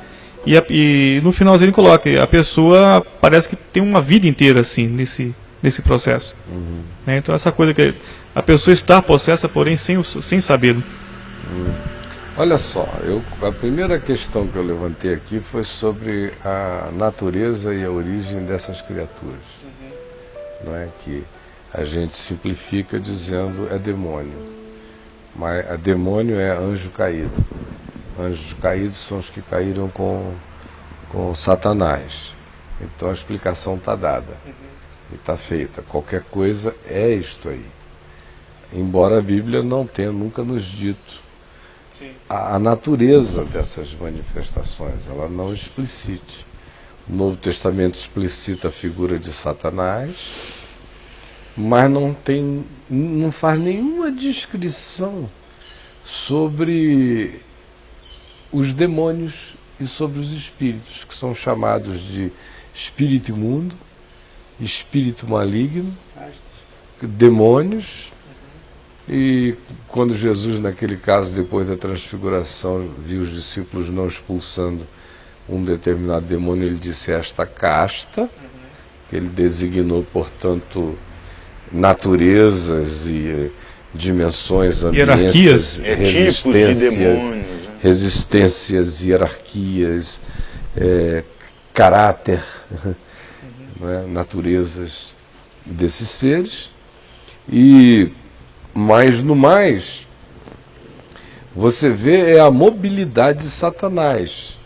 E no finalzinho ele coloca, a pessoa parece que tem uma vida inteira assim, nesse processo. Né? Então essa coisa que a pessoa está possessa, porém sem sabê-lo. Olha só, a primeira questão que eu levantei aqui foi sobre a natureza e a origem dessas criaturas. Não é que a gente simplifica dizendo é demônio, mas demônio é anjo caído. Anjos caídos são os que caíram com Satanás. Então a explicação está dada e está feita. Qualquer coisa é isto aí. Embora a Bíblia não tenha nunca nos dito a natureza dessas manifestações, ela não explicite. O Novo Testamento explicita a figura de Satanás, mas não faz nenhuma descrição sobre os demônios e sobre os espíritos, que são chamados de espírito imundo, espírito maligno, demônios. E quando Jesus, naquele caso, depois da transfiguração, viu os discípulos não expulsando um determinado demônio, ele disse esta casta, que ele designou, portanto, naturezas e dimensões, ambiências, resistências, hierarquias, caráter, né, naturezas desses seres. Mas no mais, você vê a mobilidade de Satanás,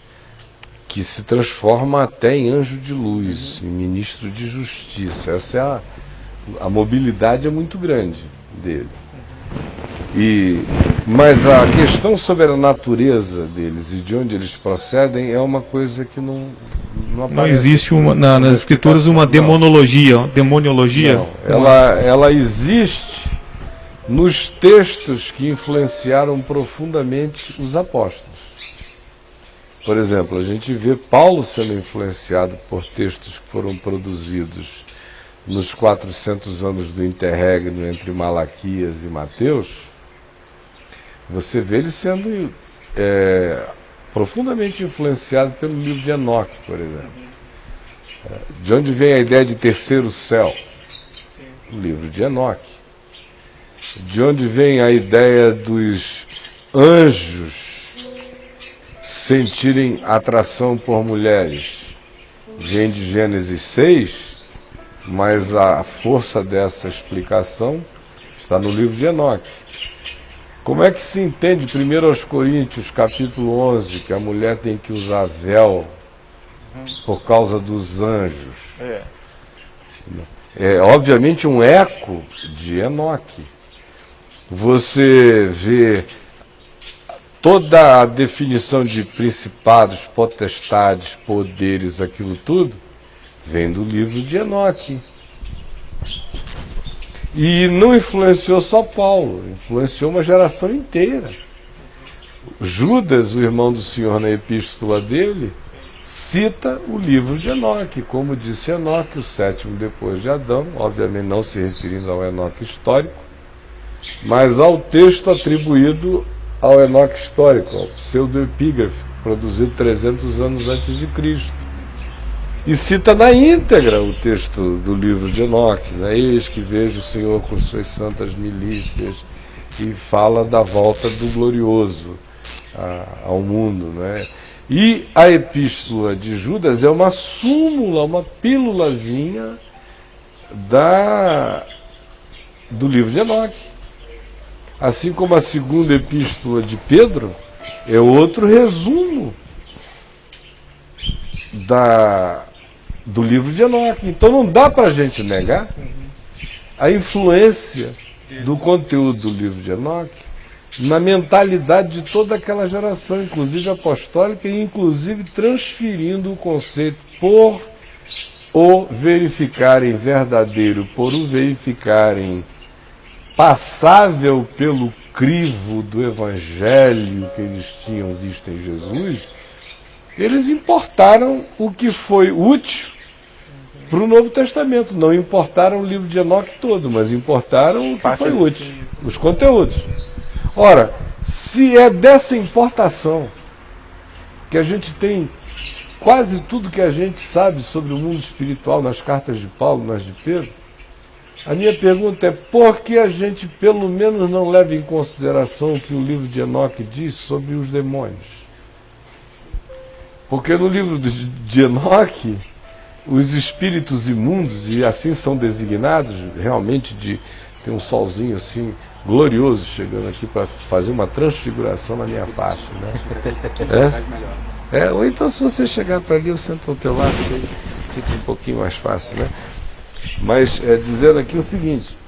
que se transforma até em anjo de luz, em ministro de justiça. Essa é a mobilidade é muito grande dele. Mas a questão sobre a natureza deles e de onde eles procedem é uma coisa que não aparece. Não existe nas escrituras uma demoniologia? Não, ela existe nos textos que influenciaram profundamente os apóstolos. Por exemplo, a gente vê Paulo sendo influenciado por textos que foram produzidos nos 400 anos do interregno entre Malaquias e Mateus. Você vê ele sendo profundamente influenciado pelo livro de Enoque, por exemplo. De onde vem a ideia de terceiro céu? O livro de Enoque. De onde vem a ideia dos anjos sentirem atração por mulheres? Vem de Gênesis 6, mas a força dessa explicação está no livro de Enoque. Como é que se entende 1 aos Coríntios, capítulo 11, que a mulher tem que usar véu por causa dos anjos? É obviamente um eco de Enoque. Você vê toda a definição de principados, potestades, poderes, aquilo tudo, vem do livro de Enoque. E não influenciou só Paulo, influenciou uma geração inteira. Judas, o irmão do Senhor, na epístola dele, cita o livro de Enoque, como disse Enoque, o sétimo depois de Adão, obviamente não se referindo ao Enoque histórico, mas ao texto atribuído ao Enoque histórico, ao pseudoepígrafe, produzido 300 anos antes de Cristo. E cita na íntegra o texto do livro de Enoque, né? Eis que vejo o Senhor com suas santas milícias, e fala da volta do glorioso ao mundo, né? E a epístola de Judas é uma súmula, uma pílulazinha do livro de Enoque. Assim como a segunda epístola de Pedro é outro resumo do livro de Enoque. Então não dá para a gente negar a influência do conteúdo do livro de Enoque na mentalidade de toda aquela geração, inclusive apostólica, e inclusive transferindo o conceito por o verificarem verdadeiro, por o verificarem passável pelo crivo do evangelho que eles tinham visto em Jesus, eles importaram o que foi útil para o Novo Testamento. Não importaram o livro de Enoque todo, mas importaram o que foi útil, os conteúdos. Ora, se é dessa importação que a gente tem quase tudo que a gente sabe sobre o mundo espiritual nas cartas de Paulo, nas de Pedro, a minha pergunta é: por que a gente pelo menos não leva em consideração o que o livro de Enoque diz sobre os demônios? Porque no livro de Enoque, os espíritos imundos, e assim são designados, realmente tem um solzinho assim glorioso chegando aqui para fazer uma transfiguração na minha face, né? Ou então, se você chegar para ali, eu sento ao teu lado, fica um pouquinho mais fácil, né? Mas dizendo aqui o seguinte: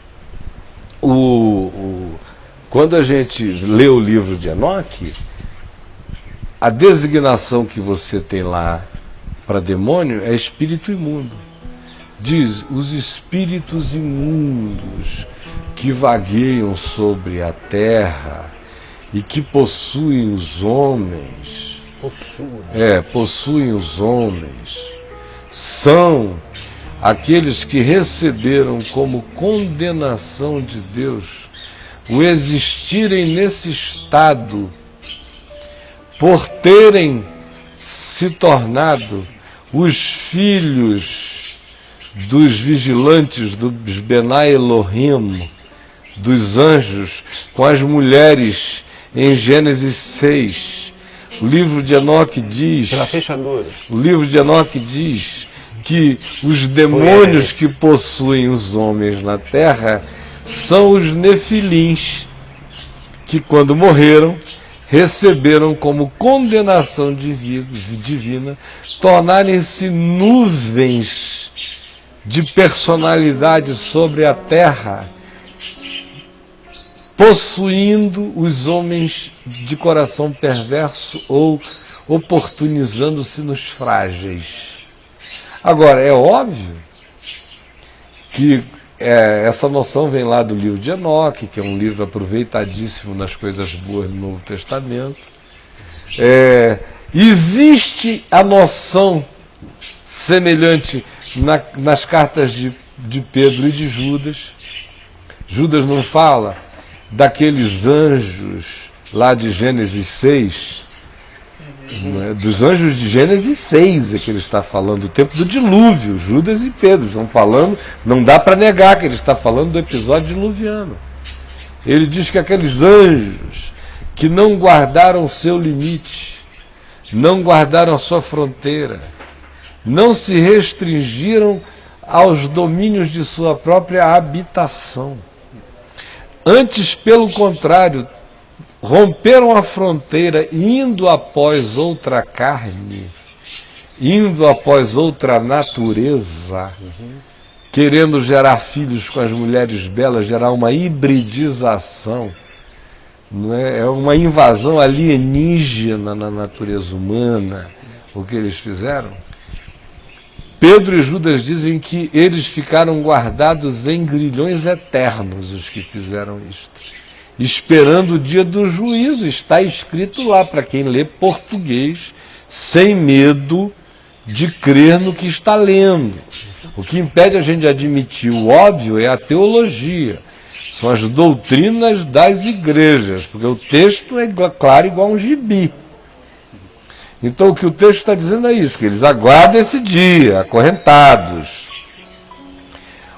quando a gente lê o livro de Enoque, a designação que você tem lá para demônio é espírito imundo. Diz: os espíritos imundos que vagueiam sobre a terra e que possuem os homens. Possuem os homens. São aqueles que receberam como condenação de Deus o existirem nesse estado por terem se tornado os filhos dos vigilantes dos Benai Elohim, dos anjos, com as mulheres em Gênesis 6. O livro de Enoque diz, o livro de Enoque diz que os demônios que possuem os homens na terra são os nefilins, que quando morreram receberam como condenação divina tornarem-se nuvens de personalidade sobre a terra possuindo os homens de coração perverso ou oportunizando-se nos frágeis. Agora, é óbvio que essa noção vem lá do livro de Enoque, que é um livro aproveitadíssimo nas coisas boas do Novo Testamento. Existe a noção semelhante nas cartas de Pedro e de Judas. Judas não fala daqueles anjos lá de Gênesis 6, dos anjos de Gênesis 6 é que ele está falando, do tempo do dilúvio. Judas e Pedro estão falando, não dá para negar que ele está falando do episódio diluviano. Ele diz que aqueles anjos que não guardaram o seu limite, não guardaram a sua fronteira, não se restringiram aos domínios de sua própria habitação. Antes, pelo contrário, romperam a fronteira, indo após outra carne, indo após outra natureza, querendo gerar filhos com as mulheres belas, gerar uma hibridização, não é? É uma invasão alienígena na natureza humana, o que eles fizeram. Pedro e Judas dizem que eles ficaram guardados em grilhões eternos, os que fizeram isto, esperando o dia do juízo. Está escrito lá, para quem lê português, sem medo de crer no que está lendo. O que impede a gente de admitir o óbvio é a teologia, são as doutrinas das igrejas, porque o texto é claro igual um gibi. Então o que o texto está dizendo é isso, que eles aguardam esse dia, acorrentados.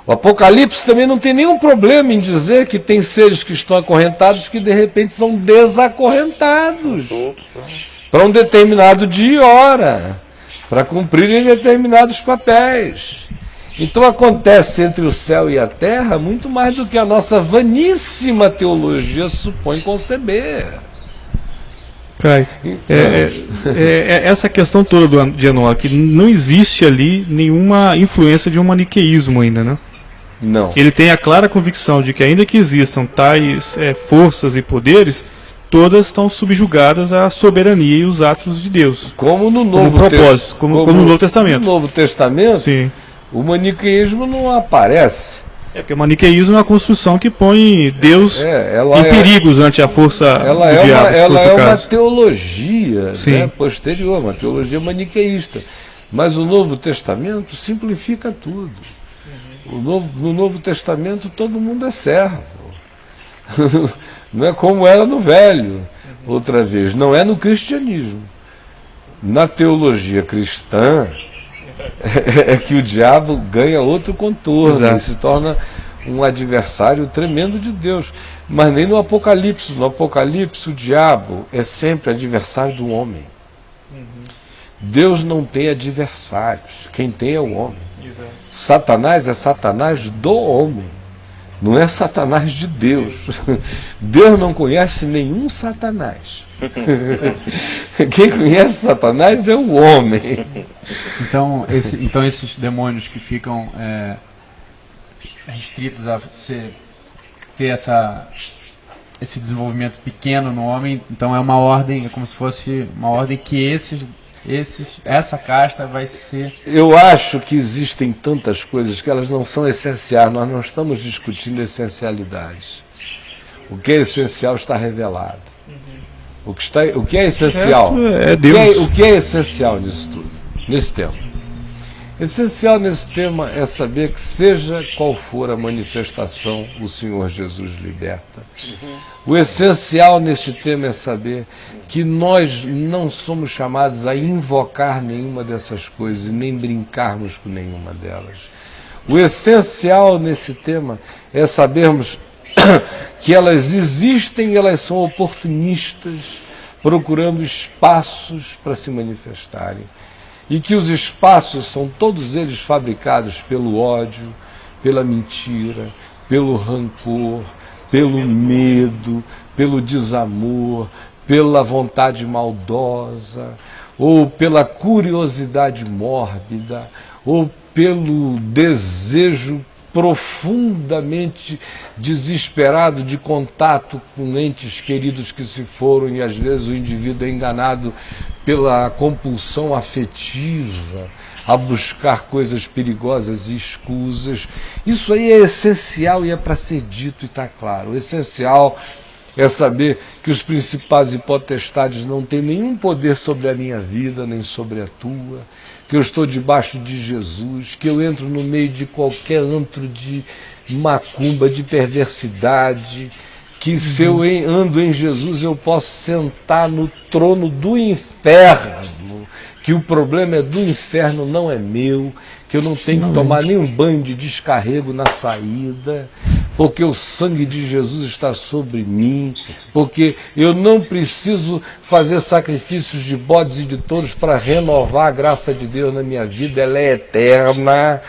O Apocalipse também não tem nenhum problema em dizer que tem seres que estão acorrentados que de repente são desacorrentados para um determinado dia e hora, para cumprirem determinados papéis. Então acontece entre o céu e a terra muito mais do que a nossa vaníssima teologia supõe conceber. Kai, essa questão toda de Enoque, não existe ali nenhuma influência de um maniqueísmo ainda, né? Não. Ele tem a clara convicção de que ainda que existam tais forças e poderes, todas estão subjugadas à soberania e os atos de Deus. Como no Novo propósito, como no Novo Testamento. No Novo Testamento, sim, o maniqueísmo não aparece. Porque o maniqueísmo é uma construção que põe Deus em perigos ante a força do diabo. Ela é uma teologia, né, posterior, uma teologia maniqueísta. Mas o Novo Testamento simplifica tudo. No Novo Testamento todo mundo é servo. Não é como era no Velho, outra vez. Não é no cristianismo. Na teologia cristã é que o diabo ganha outro contorno. Exato. E se torna um adversário tremendo de Deus. Mas nem no Apocalipse. No Apocalipse o diabo é sempre adversário do homem. Deus não tem adversários. Quem tem é o homem. Exato. Satanás é Satanás do homem. Não é Satanás de Deus. Deus não conhece nenhum Satanás. Quem conhece Satanás é o homem. Então esses demônios que ficam restritos a ter esse desenvolvimento pequeno no homem, então é uma ordem, é como se fosse uma ordem que essa casta vai ser... Eu acho que existem tantas coisas que elas não são essenciais. Nós não estamos discutindo essencialidades. O que é essencial está revelado. O que é essencial? É Deus. O que é essencial nisso tudo, nesse tema? Essencial nesse tema é saber que, seja qual for a manifestação, o Senhor Jesus liberta. O essencial nesse tema é saber que nós não somos chamados a invocar nenhuma dessas coisas e nem brincarmos com nenhuma delas. O essencial nesse tema é sabermos que elas existem e elas são oportunistas, procurando espaços para se manifestarem. E que os espaços são todos eles fabricados pelo ódio, pela mentira, pelo rancor, pelo medo, pelo desamor, pela vontade maldosa, ou pela curiosidade mórbida, ou pelo desejo profundamente desesperado de contato com entes queridos que se foram, e às vezes o indivíduo é enganado pela compulsão afetiva a buscar coisas perigosas e escusas. Isso aí é essencial e é para ser dito e está claro. O essencial é saber que os principados e potestades não têm nenhum poder sobre a minha vida, nem sobre a tua, que eu estou debaixo de Jesus, que eu entro no meio de qualquer antro de macumba, de perversidade, que se eu ando em Jesus eu posso sentar no trono do inferno, que o problema é do inferno, não é meu, que eu não tenho que tomar nenhum banho de descarrego na saída, porque o sangue de Jesus está sobre mim, porque eu não preciso fazer sacrifícios de bodes e de touros para renovar a graça de Deus na minha vida, ela é eterna.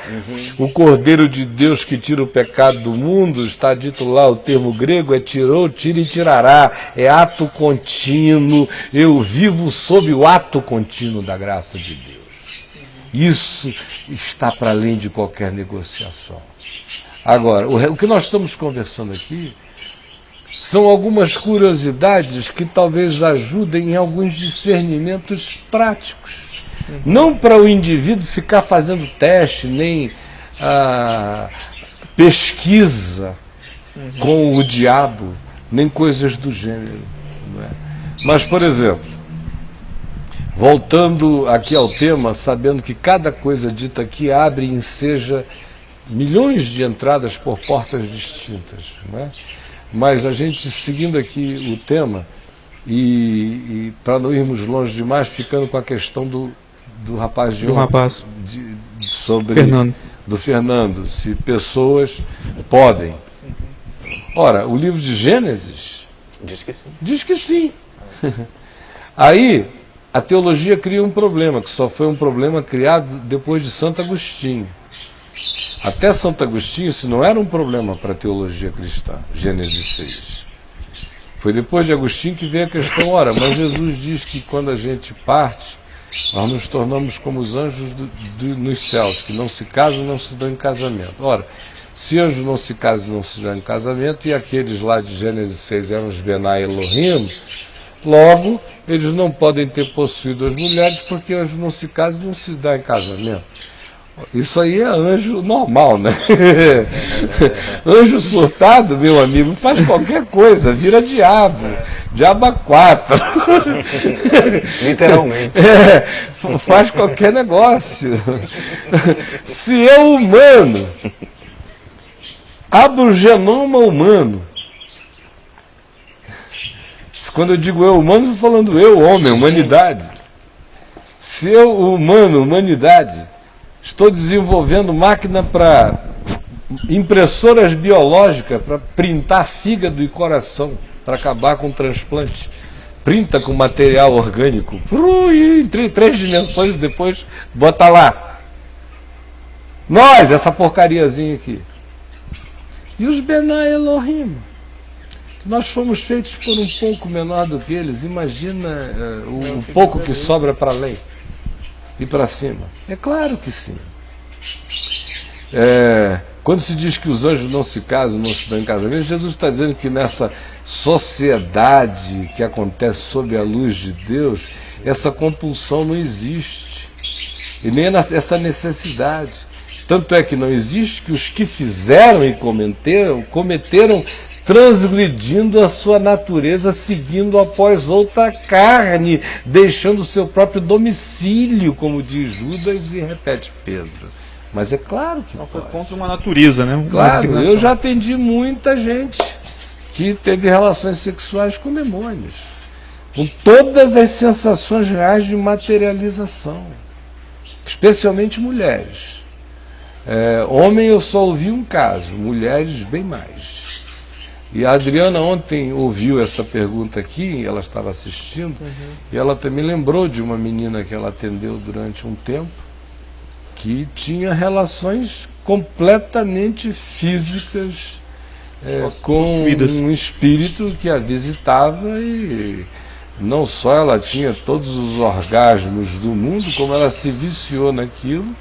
O Cordeiro de Deus que tira o pecado do mundo, está dito lá, o termo grego é tirou, tira e tirará, é ato contínuo, eu vivo sob o ato contínuo da graça de Deus. Isso está para além de qualquer negociação. Agora, o que nós estamos conversando aqui são algumas curiosidades que talvez ajudem em alguns discernimentos práticos. Não para o indivíduo ficar fazendo teste, nem pesquisa com o diabo, nem coisas do gênero. Não é? Mas, por exemplo, voltando aqui ao tema, sabendo que cada coisa dita aqui abre e enseja milhões de entradas por portas distintas, não é? Mas a gente seguindo aqui o tema e para não irmos longe demais, ficando com a questão do rapaz de rapaz. Sobre Fernando. do Fernando, se pessoas podem. Ora, o livro de Gênesis Diz que sim. diz que sim. Aí a teologia cria um problema, que só foi um problema criado depois de Santo Agostinho. Até Santo Agostinho isso não era um problema para a teologia cristã, Gênesis 6. Foi depois de Agostinho que veio a questão, ora, mas Jesus diz que quando a gente parte, nós nos tornamos como os anjos nos céus, que não se casam e não se dão em casamento. Ora, se anjos não se casam e não se dão em casamento, e aqueles lá de Gênesis 6 eram os Benai Elohim, logo, eles não podem ter possuído as mulheres, porque anjo não se casa e não se dá em casamento. Isso aí é anjo normal, né? Anjo surtado, meu amigo, faz qualquer coisa, vira diabo, diabo 4. Literalmente. Faz qualquer negócio. Se eu, humano, abro o genoma humano, quando eu digo eu, humano, estou falando eu, homem, humanidade. Se eu, humano, humanidade, estou desenvolvendo máquina para impressoras biológicas, para printar fígado e coração, para acabar com o transplante. Printa com material orgânico, e em 3 dimensões depois bota lá. Nós, essa porcariazinha aqui. E os Benai Elohim? Nós fomos feitos por um pouco menor do que eles. Imagina o pouco que sobra para além e para cima. É claro que sim. Quando se diz que os anjos não se casam, não se dão em casamento, Jesus está dizendo que nessa sociedade que acontece sob a luz de Deus, essa compulsão não existe. E nem essa necessidade. Tanto é que não existe que os que fizeram e cometeram transgredindo a sua natureza, seguindo após outra carne, deixando o seu próprio domicílio, como diz Judas e repete Pedro. Mas é claro que Não foi pode. contra uma natureza, né? Uma Claro, designação. eu já atendi muita gente que teve relações sexuais com demônios, com todas as sensações reais de materialização, especialmente mulheres. Homem eu só ouvi um caso, mulheres bem mais. E a Adriana ontem ouviu essa pergunta aqui, ela estava assistindo, e ela também lembrou de uma menina que ela atendeu durante um tempo, que tinha relações completamente físicas com um espírito que a visitava, e não só ela tinha todos os orgasmos do mundo, como ela se viciou naquilo,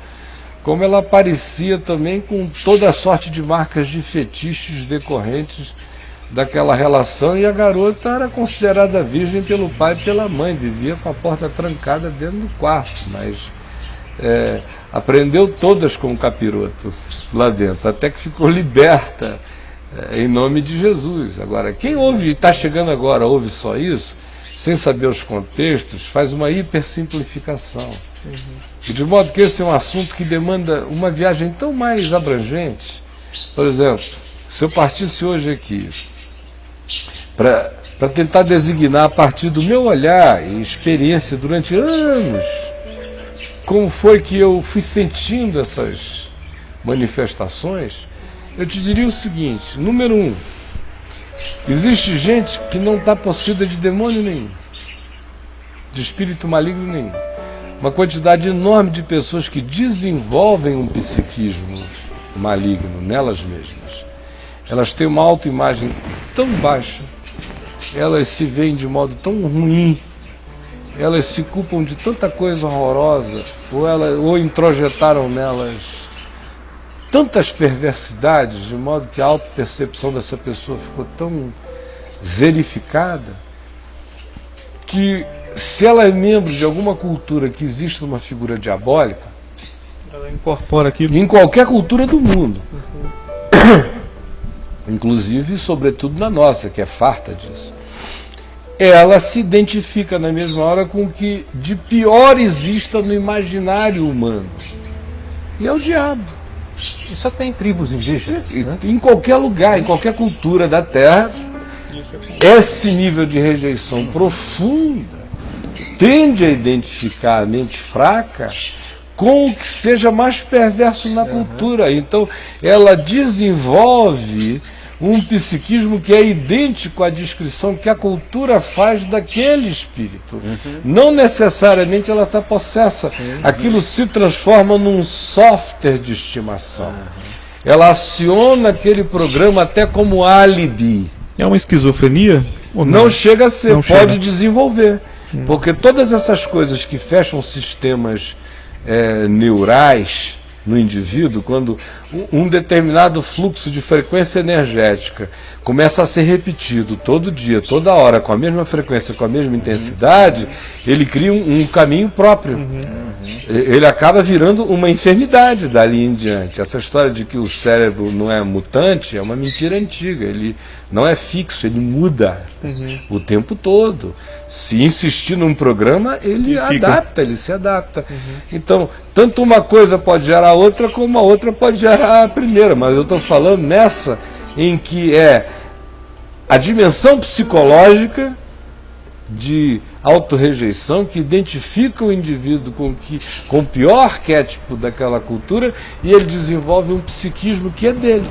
como ela aparecia também com toda a sorte de marcas de fetiches decorrentes daquela relação, e a garota era considerada virgem pelo pai e pela mãe, vivia com a porta trancada dentro do quarto, mas aprendeu todas com o capiroto lá dentro, até que ficou liberta em nome de Jesus. Agora, quem ouve, está chegando agora, ouve só isso, sem saber os contextos, faz uma hipersimplificação. De modo que esse é um assunto que demanda uma viagem tão mais abrangente. Por exemplo, se eu partisse hoje aqui para tentar designar a partir do meu olhar e experiência durante anos, como foi que eu fui sentindo essas manifestações, eu te diria o seguinte: número 1, existe gente que não está possuída de demônio nenhum, de espírito maligno nenhum. Uma quantidade enorme de pessoas que desenvolvem um psiquismo maligno nelas mesmas. Elas têm uma autoimagem tão baixa, elas se veem de modo tão ruim, elas se culpam de tanta coisa horrorosa, ou introjetaram nelas tantas perversidades, de modo que a autopercepção dessa pessoa ficou tão zerificada, que se ela é membro de alguma cultura que existe uma figura diabólica, Ela incorpora aquilo. em qualquer cultura do mundo, inclusive e sobretudo na nossa, que é farta disso, ela se identifica na mesma hora com o que de pior exista no imaginário humano, e é o diabo. Isso até em tribos indígenas, né? Em qualquer lugar, em qualquer cultura da Terra, esse nível de rejeição profunda tende a identificar a mente fraca com o que seja mais perverso na cultura. Então, ela desenvolve um psiquismo que é idêntico à descrição que a cultura faz daquele espírito. Não necessariamente ela está possessa. Aquilo se transforma num software de estimação. Ela aciona aquele programa até como álibi. É uma esquizofrenia? Ou Não chega a ser, Não pode chega. desenvolver. Porque todas essas coisas que fecham sistemas neurais no indivíduo, quando um determinado fluxo de frequência energética começa a ser repetido todo dia, toda hora, com a mesma frequência, com a mesma intensidade, ele cria um caminho próprio. Ele acaba virando uma enfermidade dali em diante. Essa história de que o cérebro não é mutante é uma mentira antiga. Ele não é fixo, ele muda o tempo todo. Se insistir num programa, ele adapta, ele se adapta. Então, tanto uma coisa pode gerar outra, como a outra pode gerar a primeira. Mas eu estou falando nessa em que é a dimensão psicológica de autorrejeição que identifica o indivíduo com o pior arquétipo daquela cultura, e ele desenvolve um psiquismo que é dele.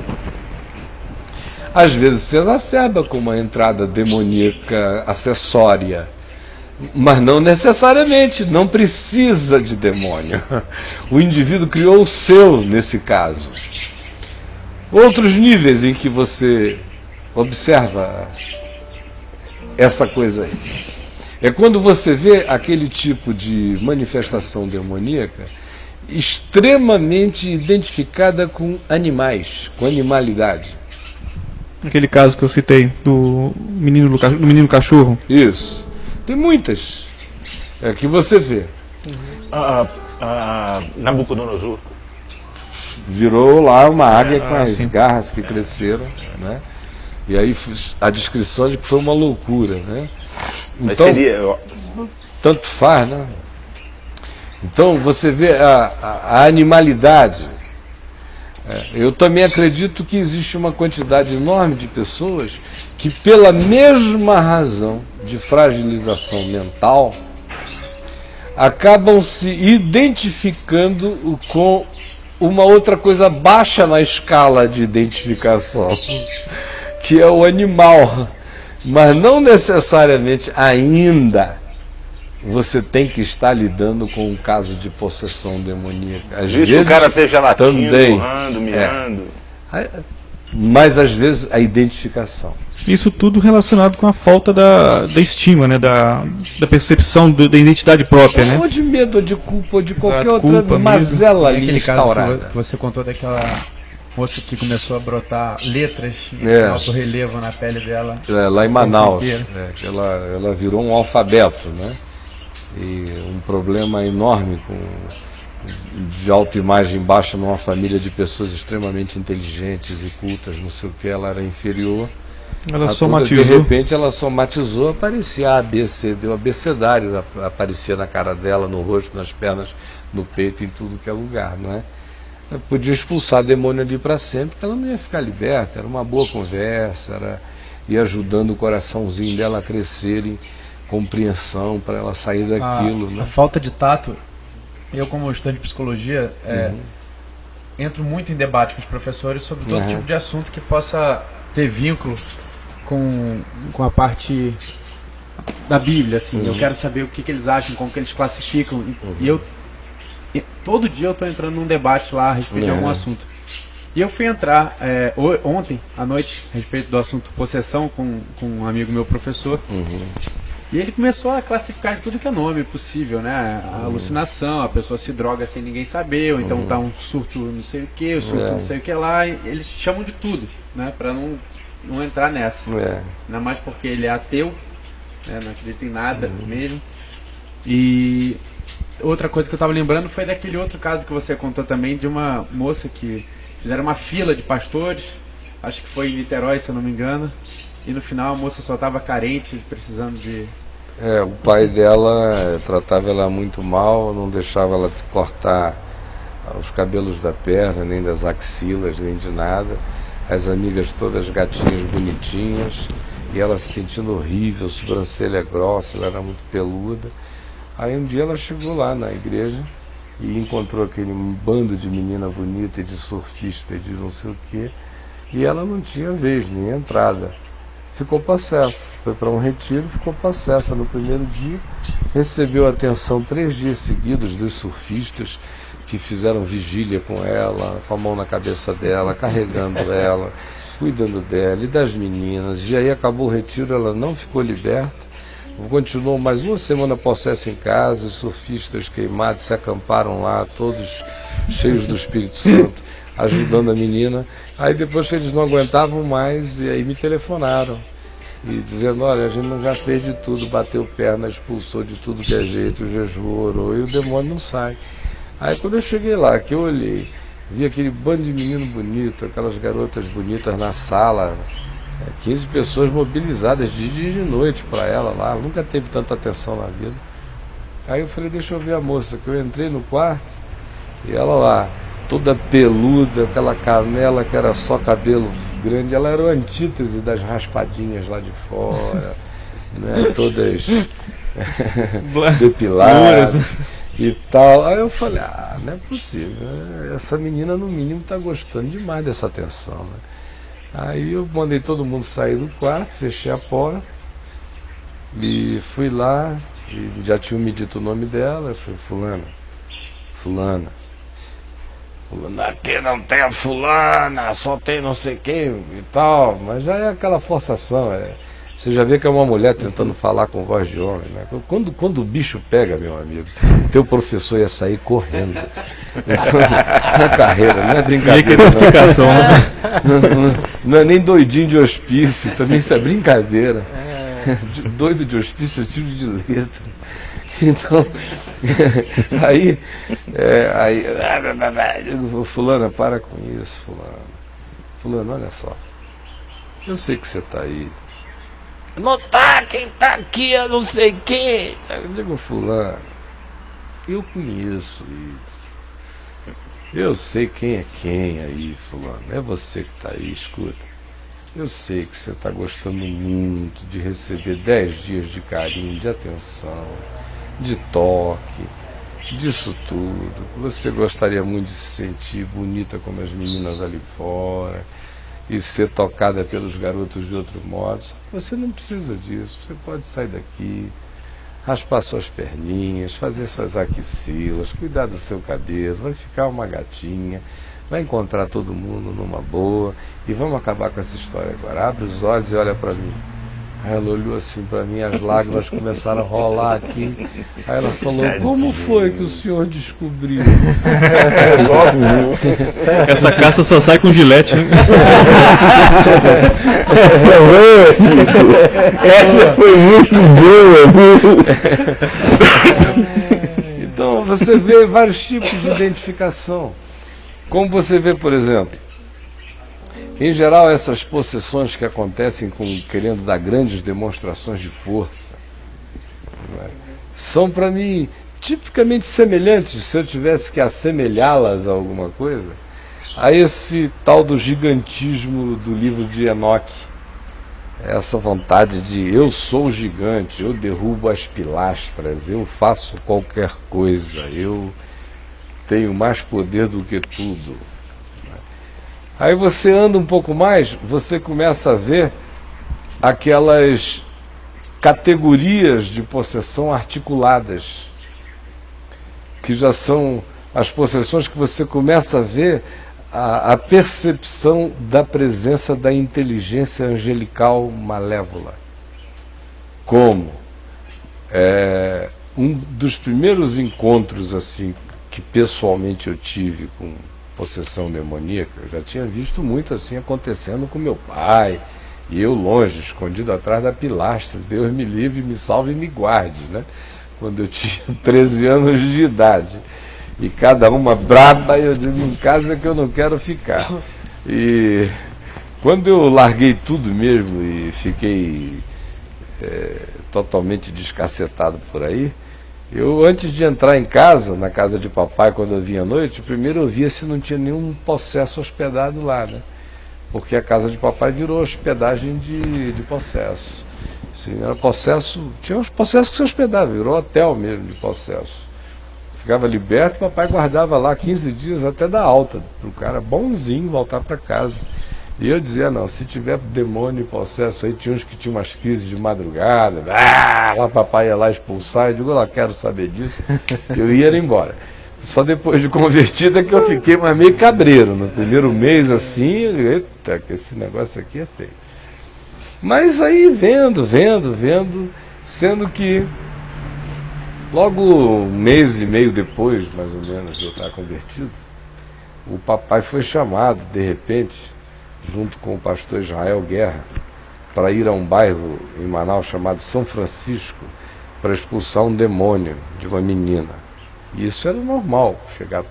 Às vezes se exacerba com uma entrada demoníaca acessória, mas não necessariamente, não precisa de demônio. O indivíduo criou o seu nesse caso. Outros níveis em que você observa essa coisa aí é quando você vê aquele tipo de manifestação demoníaca extremamente identificada com animais, com animalidade. Aquele caso que eu citei do menino cachorro. Isso. Tem muitas que você vê. Nabucodonosor. Virou lá uma águia com as sim. garras que cresceram, né? E aí a descrição de que foi uma loucura, né? Mas Então, seria. tanto faz, né? Então você vê a animalidade. Eu também acredito que existe uma quantidade enorme de pessoas que, pela mesma razão de fragilização mental, acabam se identificando com uma outra coisa baixa na escala de identificação, que é o animal. Mas não necessariamente ainda você tem que estar lidando com um caso de possessão demoníaca. Às Diz que vezes o cara esteja latindo, também. urrando, mirando. mas às vezes a identificação. Isso tudo relacionado com a falta da estima, né? Da percepção da identidade própria, né? Ou de medo, ou de culpa, ou de qualquer Exato, outra culpa, mazela ali Aquele caso instaurada. que você contou daquela moça que começou a brotar letras em alto relevo na pele dela. Lá em Manaus, inteiro. ela virou um alfabeto, né? E um problema enorme de autoimagem baixa numa família de pessoas extremamente inteligentes e cultas, não sei o que, ela era inferior. Ela De somatizou. repente ela somatizou, aparecia A, B, C, deu abecedário, aparecia na cara dela, no rosto, nas pernas, no peito, em tudo que é lugar, não é? Ela podia expulsar demônio ali para sempre, porque ela não ia ficar liberta, era uma boa conversa, ia ajudando o coraçãozinho dela a crescer em compreensão para ela sair daquilo, A né? falta de tato, eu como estudante de psicologia, entro muito em debate com os professores sobre todo tipo de assunto que possa ter vínculo com a parte da Bíblia, assim. Eu quero saber o que eles acham, como que eles classificam. E todo dia eu estou entrando num debate lá a respeito de algum assunto. E eu fui entrar ontem à noite a respeito do assunto possessão com um amigo meu professor. E ele começou a classificar de tudo que é nome possível, né? A alucinação, a pessoa se droga sem ninguém saber, ou então tá um surto não sei o que, o surto não sei o que lá. E eles chamam de tudo, né? Pra não entrar nessa. Ainda mais porque ele é ateu, né? Não acredita em nada mesmo. E outra coisa que eu tava lembrando foi daquele outro caso que você contou também, de uma moça que fizeram uma fila de pastores, acho que foi em Niterói, se eu não me engano. E no final a moça só estava carente, precisando de... O pai dela tratava ela muito mal, não deixava ela cortar os cabelos da perna, nem das axilas, nem de nada. As amigas todas gatinhas bonitinhas, e ela se sentindo horrível, sobrancelha grossa, ela era muito peluda. Aí um dia ela chegou lá na igreja e encontrou aquele bando de menina bonita e de surfista e de não sei o quê, e ela não tinha vez, nem entrada. Ficou possessa, foi para um retiro, ficou possessa. No primeiro dia, recebeu atenção 3 dias seguidos dos surfistas que fizeram vigília com ela, com a mão na cabeça dela, carregando ela, cuidando dela e das meninas. E aí acabou o retiro, ela não ficou liberta, continuou mais uma semana possessa em casa, os surfistas queimados se acamparam lá, todos cheios do Espírito Santo, ajudando a menina. Aí depois que eles não aguentavam mais, e aí me telefonaram e dizendo, olha, a gente já fez de tudo, bateu perna, expulsou de tudo que é jeito, jejuou, orou, e o demônio não sai. Aí quando eu cheguei lá, que eu olhei, vi aquele bando de menino bonito, aquelas garotas bonitas na sala, 15 pessoas mobilizadas de dia e de noite para ela lá, nunca teve tanta atenção na vida. Aí eu falei, deixa eu ver a moça, que eu entrei no quarto e ela lá, toda peluda, aquela canela que era só cabelo grande, ela era a antítese das raspadinhas lá de fora, né, todas depiladas e tal. Aí eu falei, não é possível, essa menina no mínimo está gostando demais dessa atenção, né? Aí eu mandei todo mundo sair do quarto, fechei a porta e fui lá, e já tinham me dito o nome dela, eu falei, fulana, aqui não tem a fulana, só tem não sei quem e tal, mas já é aquela forçação, você já vê que é uma mulher tentando falar com voz de homem, né? Quando o bicho pega, meu amigo, teu professor ia sair correndo. Então, na carreira, não é brincadeira. Explicação, Não é nem doidinho de hospício, também isso é brincadeira. Doido de hospício é tiro de letra. Então, aí, fulana, para com isso, fulano, olha só, eu sei que você está aí. Não tá, quem tá aqui, eu não sei quem. Eu digo, fulano, eu conheço isso. Eu sei quem é quem aí, fulano. É você que tá aí, escuta. Eu sei que você está gostando muito de receber 10 dias de carinho, de atenção, de toque, disso tudo. Você gostaria muito de se sentir bonita como as meninas ali fora e ser tocada pelos garotos de outro modo. Você não precisa disso, você pode sair daqui, raspar suas perninhas, fazer suas axilas, cuidar do seu cabelo, vai ficar uma gatinha, vai encontrar todo mundo numa boa e vamos acabar com essa história agora. Abre os olhos e olha para mim. Aí ela olhou assim para mim, as lágrimas começaram a rolar aqui. Aí ela falou, como foi que o senhor descobriu? Essa caça só sai com gilete, né? Essa foi muito boa. Então você vê vários tipos de identificação. Como você vê, por exemplo, em geral essas possessões que acontecem querendo dar grandes demonstrações de força, são para mim tipicamente semelhantes, se eu tivesse que assemelhá-las a alguma coisa, a esse tal do gigantismo do livro de Enoque. Essa vontade de eu sou gigante, eu derrubo as pilastras, eu faço qualquer coisa, eu tenho mais poder do que tudo. Aí você anda um pouco mais, você começa a ver aquelas categorias de possessão articuladas, que já são as possessões que você começa a ver a percepção da presença da inteligência angelical malévola. Como? Um dos primeiros encontros assim que pessoalmente eu tive com possessão demoníaca, eu já tinha visto muito assim acontecendo com meu pai, e eu longe, escondido atrás da pilastra, Deus me livre, me salve e me guarde, né? Quando eu tinha 13 anos de idade, e cada uma braba, eu digo, em casa que eu não quero ficar. E quando eu larguei tudo mesmo e fiquei totalmente descacetado por aí, eu, antes de entrar em casa, na casa de papai, quando eu vinha à noite, primeiro eu via se não tinha nenhum possesso hospedado lá, né? Porque a casa de papai virou hospedagem de possesso. Assim, era possesso, tinha uns possessos que se hospedavam, virou hotel mesmo de possesso. Ficava liberto, papai guardava lá 15 dias até dar alta, para o cara bonzinho voltar para casa. E eu dizia, não, se tiver demônio e possesso aí, tinha uns que tinham umas crises de madrugada, lá papai ia lá expulsar, eu digo, lá, quero saber disso, eu ia embora. Só depois de convertida que eu fiquei mais meio cabreiro, no primeiro mês assim, eu digo, eita, que esse negócio aqui é feio. Mas aí vendo, sendo que logo um mês e meio depois, mais ou menos, de eu estar convertido, o papai foi chamado, de repente, junto com o pastor Israel Guerra, para ir a um bairro em Manaus chamado São Francisco, para expulsar um demônio de uma menina. E isso era normal, chegar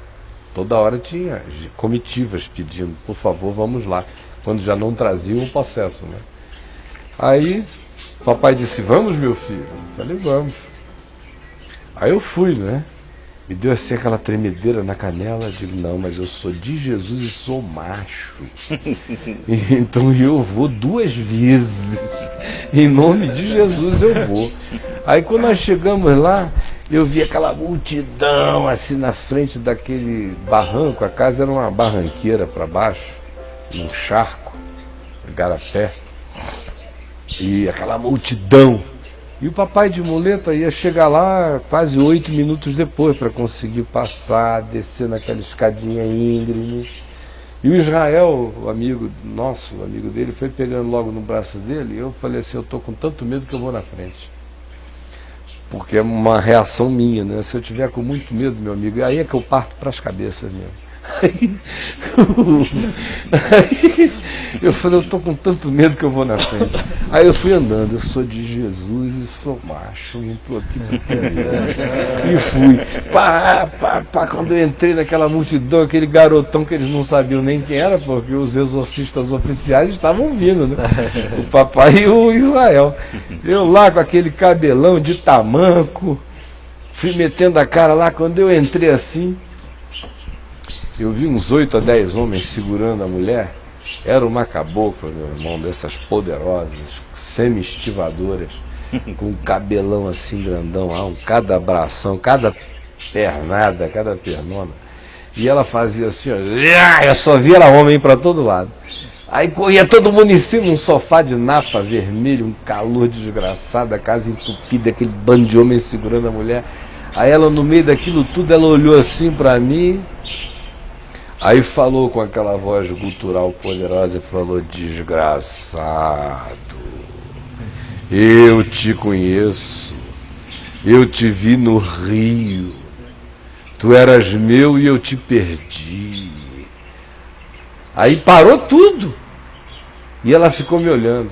toda hora tinha comitivas pedindo, por favor, vamos lá, quando já não traziam o possesso, né? Aí, papai disse, vamos, meu filho? Eu falei, vamos. Aí eu fui, né? Me deu assim aquela tremedeira na canela, digo, não, mas eu sou de Jesus e sou macho. Então eu vou 2 vezes. Em nome de Jesus eu vou. Aí quando nós chegamos lá, eu vi aquela multidão assim na frente daquele barranco. A casa era uma barranqueira para baixo, num charco, igarapé. E aquela multidão. E o papai de muleta ia chegar lá quase 8 minutos depois para conseguir passar, descer naquela escadinha íngreme. E o Israel, o amigo nosso, o amigo dele, foi pegando logo no braço dele. E eu falei assim, eu estou com tanto medo que eu vou na frente. Porque é uma reação minha, né? Se eu tiver com muito medo, meu amigo, aí é que eu parto para as cabeças mesmo. Aí eu falei, eu estou com tanto medo que eu vou na frente. Aí eu fui andando, eu sou de Jesus e sou macho, não estou aqui não tenho medo. E fui. Quando eu entrei naquela multidão, aquele garotão que eles não sabiam nem quem era, porque os exorcistas oficiais estavam vindo, né? O papai e o Israel. Eu lá com aquele cabelão de tamanco, fui metendo a cara lá, quando eu entrei assim, eu vi uns 8 a 10 homens segurando a mulher. Era uma cabocla, meu irmão, dessas poderosas, semi-estivadoras, com um cabelão assim grandão, cada abração, cada pernada, cada pernona. E ela fazia assim, ó, eu só via ela homem para todo lado. Aí corria todo mundo em cima, um sofá de napa vermelho, um calor desgraçado, a casa entupida, aquele bando de homens segurando a mulher. Aí ela, no meio daquilo tudo, ela olhou assim para mim. Aí falou com aquela voz gutural poderosa e falou: desgraçado, eu te conheço, eu te vi no rio, tu eras meu e eu te perdi. Aí parou tudo e ela ficou me olhando.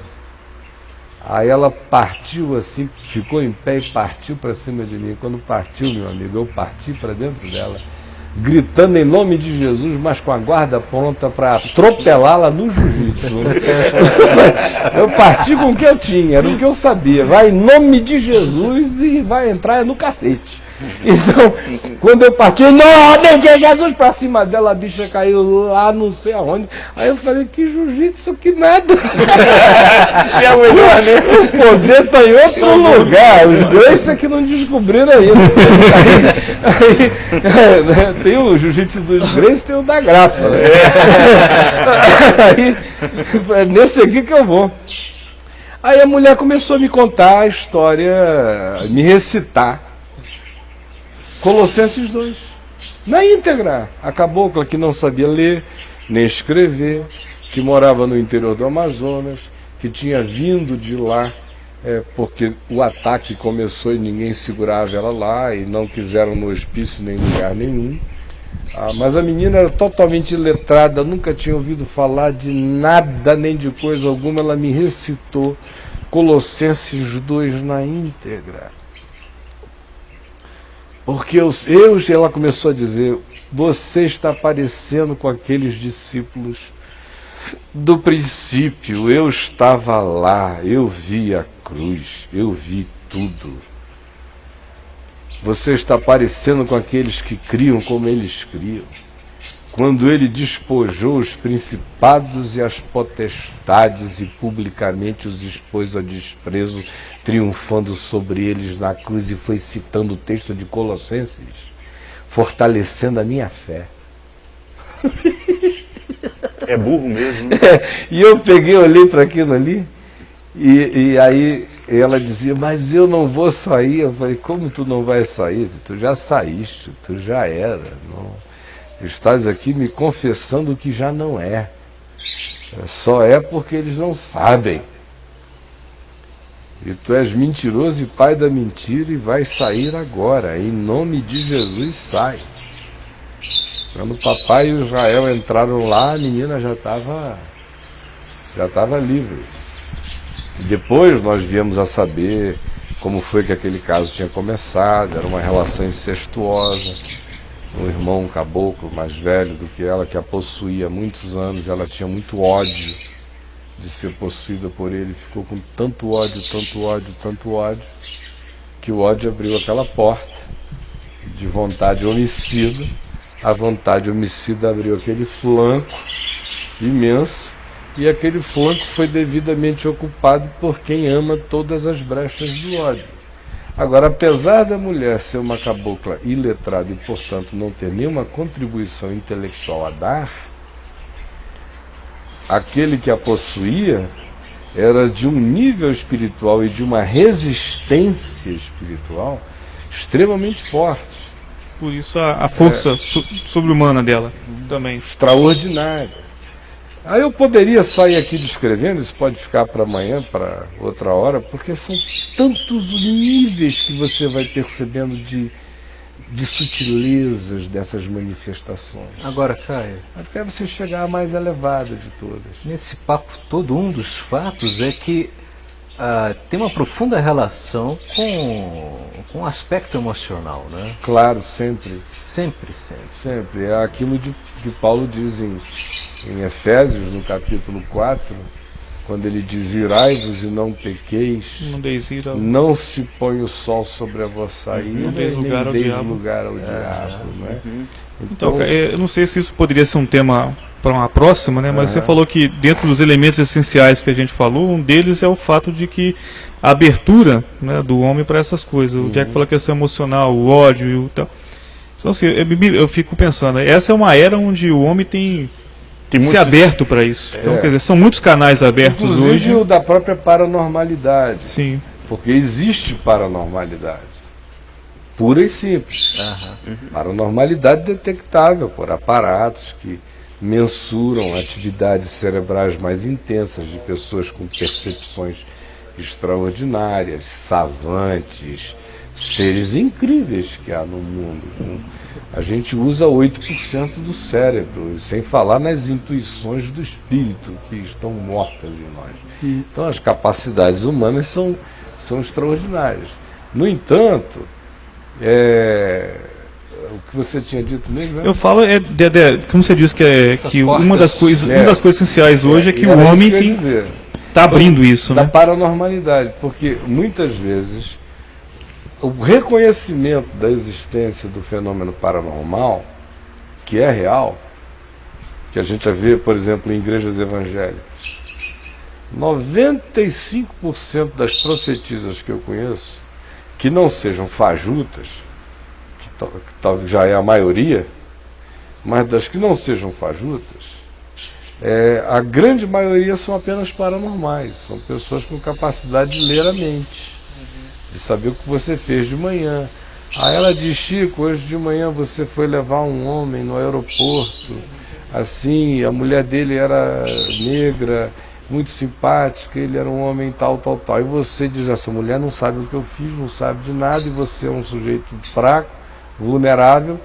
Aí ela partiu assim, ficou em pé e partiu para cima de mim. Quando partiu, meu amigo, eu parti para dentro dela, gritando em nome de Jesus, mas com a guarda pronta para atropelá-la no jiu-jitsu. Eu parti com o que eu tinha, era o que eu sabia. Vai em nome de Jesus e vai entrar no cacete. Então, quando eu parti, não, de Jesus, pra cima dela, a bicha caiu lá não sei aonde. Aí eu falei: que jiu-jitsu, que nada. E a mulher, né? O poder tá em outro lugar. Os dois é que não descobriram ainda. Aí, tem o jiu-jitsu dos Grace e tem o da graça, né? Aí, é nesse aqui que eu vou. Aí a mulher começou a me contar a história, me recitar Colossenses 2, na íntegra. A cabocla que não sabia ler nem escrever, que morava no interior do Amazonas, que tinha vindo de lá porque o ataque começou e ninguém segurava ela lá, e não quiseram no hospício nem lugar nenhum. Mas a menina era totalmente iletrada, nunca tinha ouvido falar de nada, nem de coisa alguma. Ela me recitou Colossenses 2 na íntegra. Porque ela começou a dizer: você está parecendo com aqueles discípulos do princípio. Eu estava lá, eu vi a cruz, eu vi tudo. Você está parecendo com aqueles que criam como eles criam. Quando ele despojou os principados e as potestades e publicamente os expôs ao desprezo, triunfando sobre eles na cruz, e foi citando o texto de Colossenses, fortalecendo a minha fé. É burro mesmo. Né? E eu peguei, olhei para aquilo ali, e aí ela dizia: mas eu não vou sair. Eu falei: como tu não vai sair? Tu já saíste, tu já era. Não. Estás aqui me confessando que já não é. Só é porque eles não sabem. E tu és mentiroso e pai da mentira, e vai sair agora. Em nome de Jesus, sai. Quando o papai e o Israel entraram lá, a menina já estava livre. E depois nós viemos a saber como foi que aquele caso tinha começado. Era uma relação incestuosa. Um irmão caboclo mais velho do que ela, que a possuía há muitos anos. Ela tinha muito ódio de ser possuída por ele. Ficou com tanto ódio, que o ódio abriu aquela porta de vontade homicida. A vontade homicida abriu aquele flanco imenso, e aquele flanco foi devidamente ocupado por quem ama todas as brechas do ódio. Agora, apesar da mulher ser uma cabocla iletrada e, portanto, não ter nenhuma contribuição intelectual a dar, aquele que a possuía era de um nível espiritual e de uma resistência espiritual extremamente forte. Por isso a força sobre-humana dela também. Extraordinária. Aí eu poderia sair aqui descrevendo, isso pode ficar para amanhã, para outra hora, porque são tantos níveis que você vai percebendo de sutilezas dessas manifestações. Agora, Caio, Até você chegar à mais elevada de todas. nesse papo todo, um dos fatos é que tem uma profunda relação com o aspecto emocional, né? Claro, sempre. Sempre. Sempre. É aquilo que Paulo diz em Efésios, no capítulo 4, quando ele diz: irai-vos e não pequeis, Não deis ira. não se põe o sol sobre a vossa ira, Não deis nem lugar ao deis diabo. lugar ao diabo, não é? Então, eu não sei se isso poderia ser um tema para uma próxima, né? Mas você falou que dentro dos elementos essenciais que a gente falou, um deles é o fato de que a abertura, né, do homem para essas coisas. O Jack falou a questão emocional, o ódio e o tal. Então, assim, eu fico pensando, essa é uma era onde o homem tem se muitos... aberto para isso. Então, quer dizer, são muitos canais abertos inclusive hoje. o da própria paranormalidade. Sim. Porque existe paranormalidade. pura e simples. Paranormalidade detectável por aparatos que mensuram atividades cerebrais mais intensas de pessoas com percepções extraordinárias, savantes, seres incríveis que há no mundo. A gente usa 8% do cérebro, sem falar nas intuições do espírito que estão mortas em nós. Então as capacidades humanas são extraordinárias. No entanto, o que você tinha dito mesmo, né? Eu falo, como você disse, que uma das coisas essenciais hoje é que o homem está abrindo isso, da né? paranormalidade, porque muitas vezes o reconhecimento da existência do fenômeno paranormal, que é real, que a gente vê, por exemplo, em igrejas evangélicas, 95% das profetisas que eu conheço, que não sejam fajutas, que já é a maioria, mas das que não sejam fajutas, a grande maioria são apenas paranormais, são pessoas com capacidade de ler a mente, de saber o que você fez de manhã. Aí ela diz: Chico, hoje de manhã você foi levar um homem no aeroporto, assim, a mulher dele era negra, muito simpática, ele era um homem tal. E você diz: essa mulher não sabe o que eu fiz, não sabe de nada, e você é um sujeito fraco, vulnerável,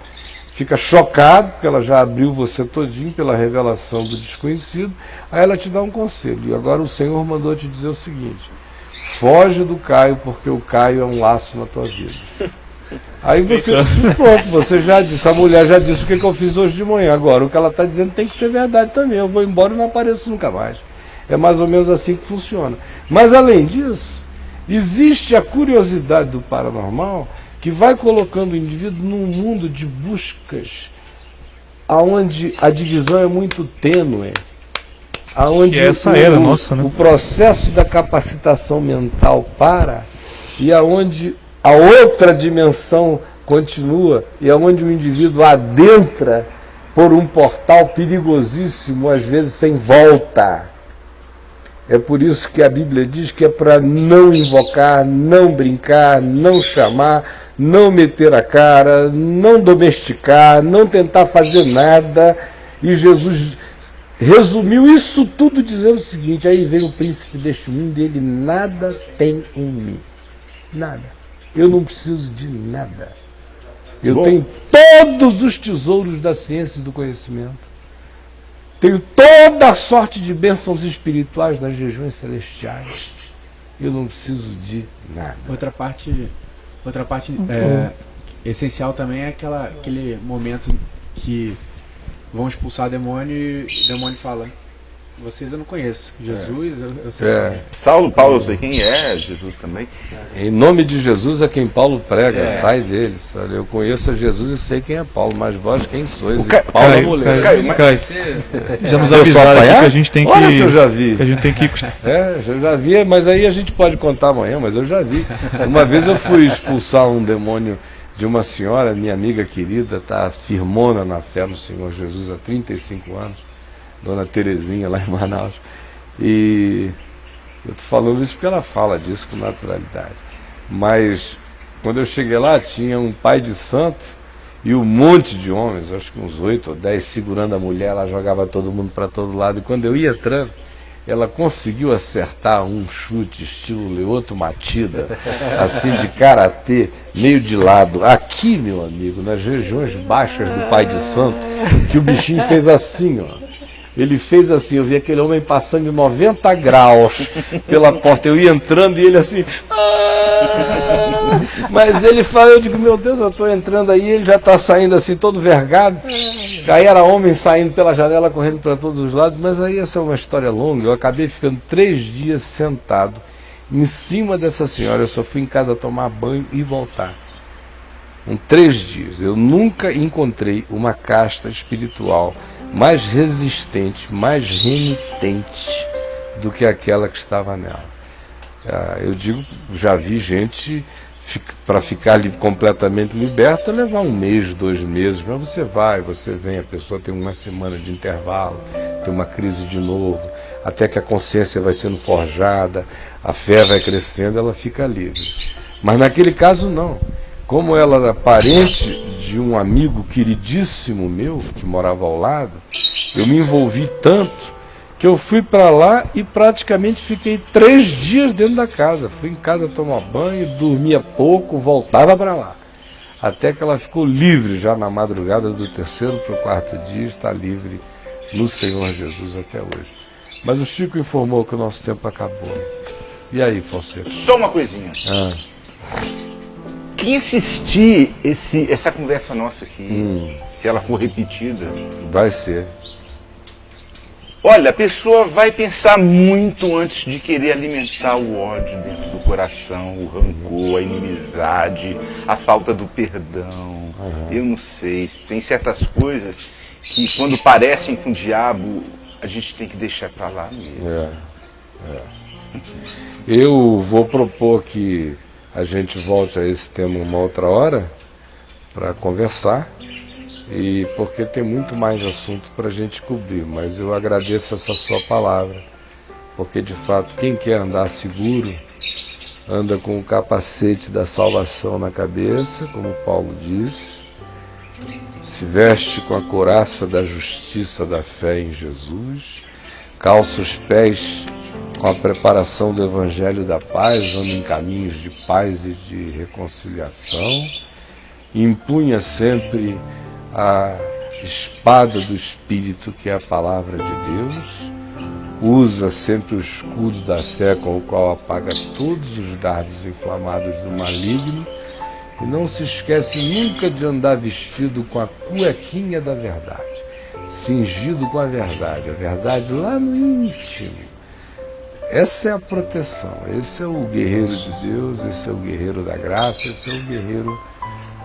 fica chocado, porque ela já abriu você todinho pela revelação do desconhecido. Aí ela te dá um conselho: e agora o Senhor mandou te dizer o seguinte, foge do Caio, porque o Caio é um laço na tua vida. Aí você, pronto, você já disse, a mulher já disse o que eu fiz hoje de manhã. Agora, o que ela está dizendo tem que ser verdade também. Eu vou embora e não apareço nunca mais. É mais ou menos assim que funciona. Mas, além disso, existe a curiosidade do paranormal, que vai colocando o indivíduo num mundo de buscas, onde a divisão é muito tênue, aonde o processo da capacitação mental para, e aonde a outra dimensão continua, e aonde o indivíduo adentra por um portal perigosíssimo, às vezes sem volta. É por isso que a Bíblia diz que é para não invocar, não brincar, não chamar, não meter a cara, não domesticar, não tentar fazer nada. E Jesus resumiu isso tudo dizendo o seguinte: aí vem o príncipe deste mundo e ele nada tem em mim. Nada. Eu não preciso de nada. Eu tenho todos os tesouros da ciência e do conhecimento. Tenho toda a sorte de bênçãos espirituais nas regiões celestiais. Eu não preciso de nada. Outra parte essencial também é aquele momento que vão expulsar demônio e o demônio fala: vocês eu não conheço, Jesus eu sei. Paulo eu sei quem é, Jesus também. Em nome de Jesus é quem Paulo prega, sai deles. Eu conheço a Jesus e sei quem é Paulo, mas vós quem sois? Paulo é mulher. Já nos avisaram aqui que a gente tem que... Olha se eu já vi. Que a gente tem que... eu já vi, mas aí a gente pode contar amanhã, mas eu já vi. Uma vez eu fui expulsar um demônio de uma senhora, minha amiga querida, está firmona na fé no Senhor Jesus há 35 anos, Dona Terezinha, lá em Manaus. E eu estou falando isso porque ela fala disso com naturalidade. Mas quando eu cheguei lá, tinha um pai de santo e um monte de homens, acho que uns 8 ou 10, segurando a mulher. Ela jogava todo mundo para todo lado. E quando eu ia entrando, ela conseguiu acertar um chute estilo Leoto Matida, assim de karatê, meio de lado. Aqui, meu amigo, nas regiões baixas do pai de santo, que o bichinho fez assim, ó. Ele fez assim, eu vi aquele homem passando em 90 graus pela porta, eu ia entrando e ele assim... Mas ele fala, eu digo, meu Deus, eu estou entrando aí, ele já está saindo assim, todo vergado. Aí era homem saindo pela janela, correndo para todos os lados, mas aí essa é uma história longa. Eu acabei ficando 3 dias sentado em cima dessa senhora, eu só fui em casa tomar banho e voltar. Em 3 dias, eu nunca encontrei uma casta espiritual mais resistente, mais renitente do que aquela que estava nela. Eu digo, já vi gente, para ficar completamente liberta, levar 1 mês, 2 meses, mas você vem, a pessoa tem 1 semana de intervalo, tem uma crise de novo, até que a consciência vai sendo forjada, a fé vai crescendo, ela fica livre. Mas naquele caso não. como ela era parente de um amigo queridíssimo meu, que morava ao lado, eu me envolvi tanto que eu fui para lá e praticamente fiquei 3 dias dentro da casa. Fui em casa tomar banho, dormia pouco, voltava para lá. Até que ela ficou livre já na madrugada do 3º para o 4º dia, está livre no Senhor Jesus até hoje. Mas o Chico informou que o nosso tempo acabou. E aí, Fonseca? Só uma coisinha. Quem assistir essa conversa nossa aqui, se ela for repetida, Vai ser. olha, a pessoa vai pensar muito antes de querer alimentar o ódio dentro do coração, o rancor, a inimizade, a falta do perdão. Eu não sei, tem certas coisas que quando parecem com o diabo, a gente tem que deixar para lá mesmo. Eu vou propor que a gente volte a esse tema uma outra hora para conversar, e porque tem muito mais assunto para a gente cobrir, mas eu agradeço essa sua palavra, porque de fato quem quer andar seguro anda com o capacete da salvação na cabeça, como Paulo disse, se veste com a couraça da justiça da fé em Jesus, calça os pés com a preparação do Evangelho da Paz, anda em caminhos de paz e de reconciliação, empunha sempre a espada do Espírito, que é a palavra de Deus, usa sempre o escudo da fé com o qual apaga todos os dardos inflamados do maligno, e não se esquece nunca de andar vestido com a cuequinha da verdade, cingido com a verdade lá no íntimo. Essa é a proteção, esse é o guerreiro de Deus, esse é o guerreiro da graça, esse é o guerreiro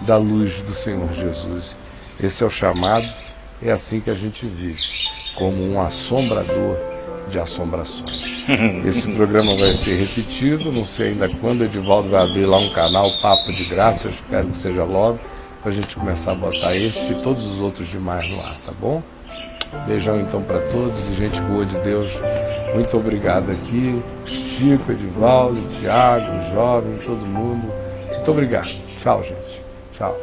da luz do Senhor Jesus. Esse é o chamado, é assim que a gente vive, como um assombrador de assombrações. Esse programa vai ser repetido, não sei ainda quando. Edivaldo vai abrir lá um canal, Papo de Graça, eu espero que seja logo, para a gente começar a botar este e todos os outros demais no ar, tá bom? Beijão então para todos e gente boa de Deus, muito obrigado aqui, Chico, Edivaldo, Tiago, jovem, todo mundo, muito obrigado. Tchau, gente. Tchau.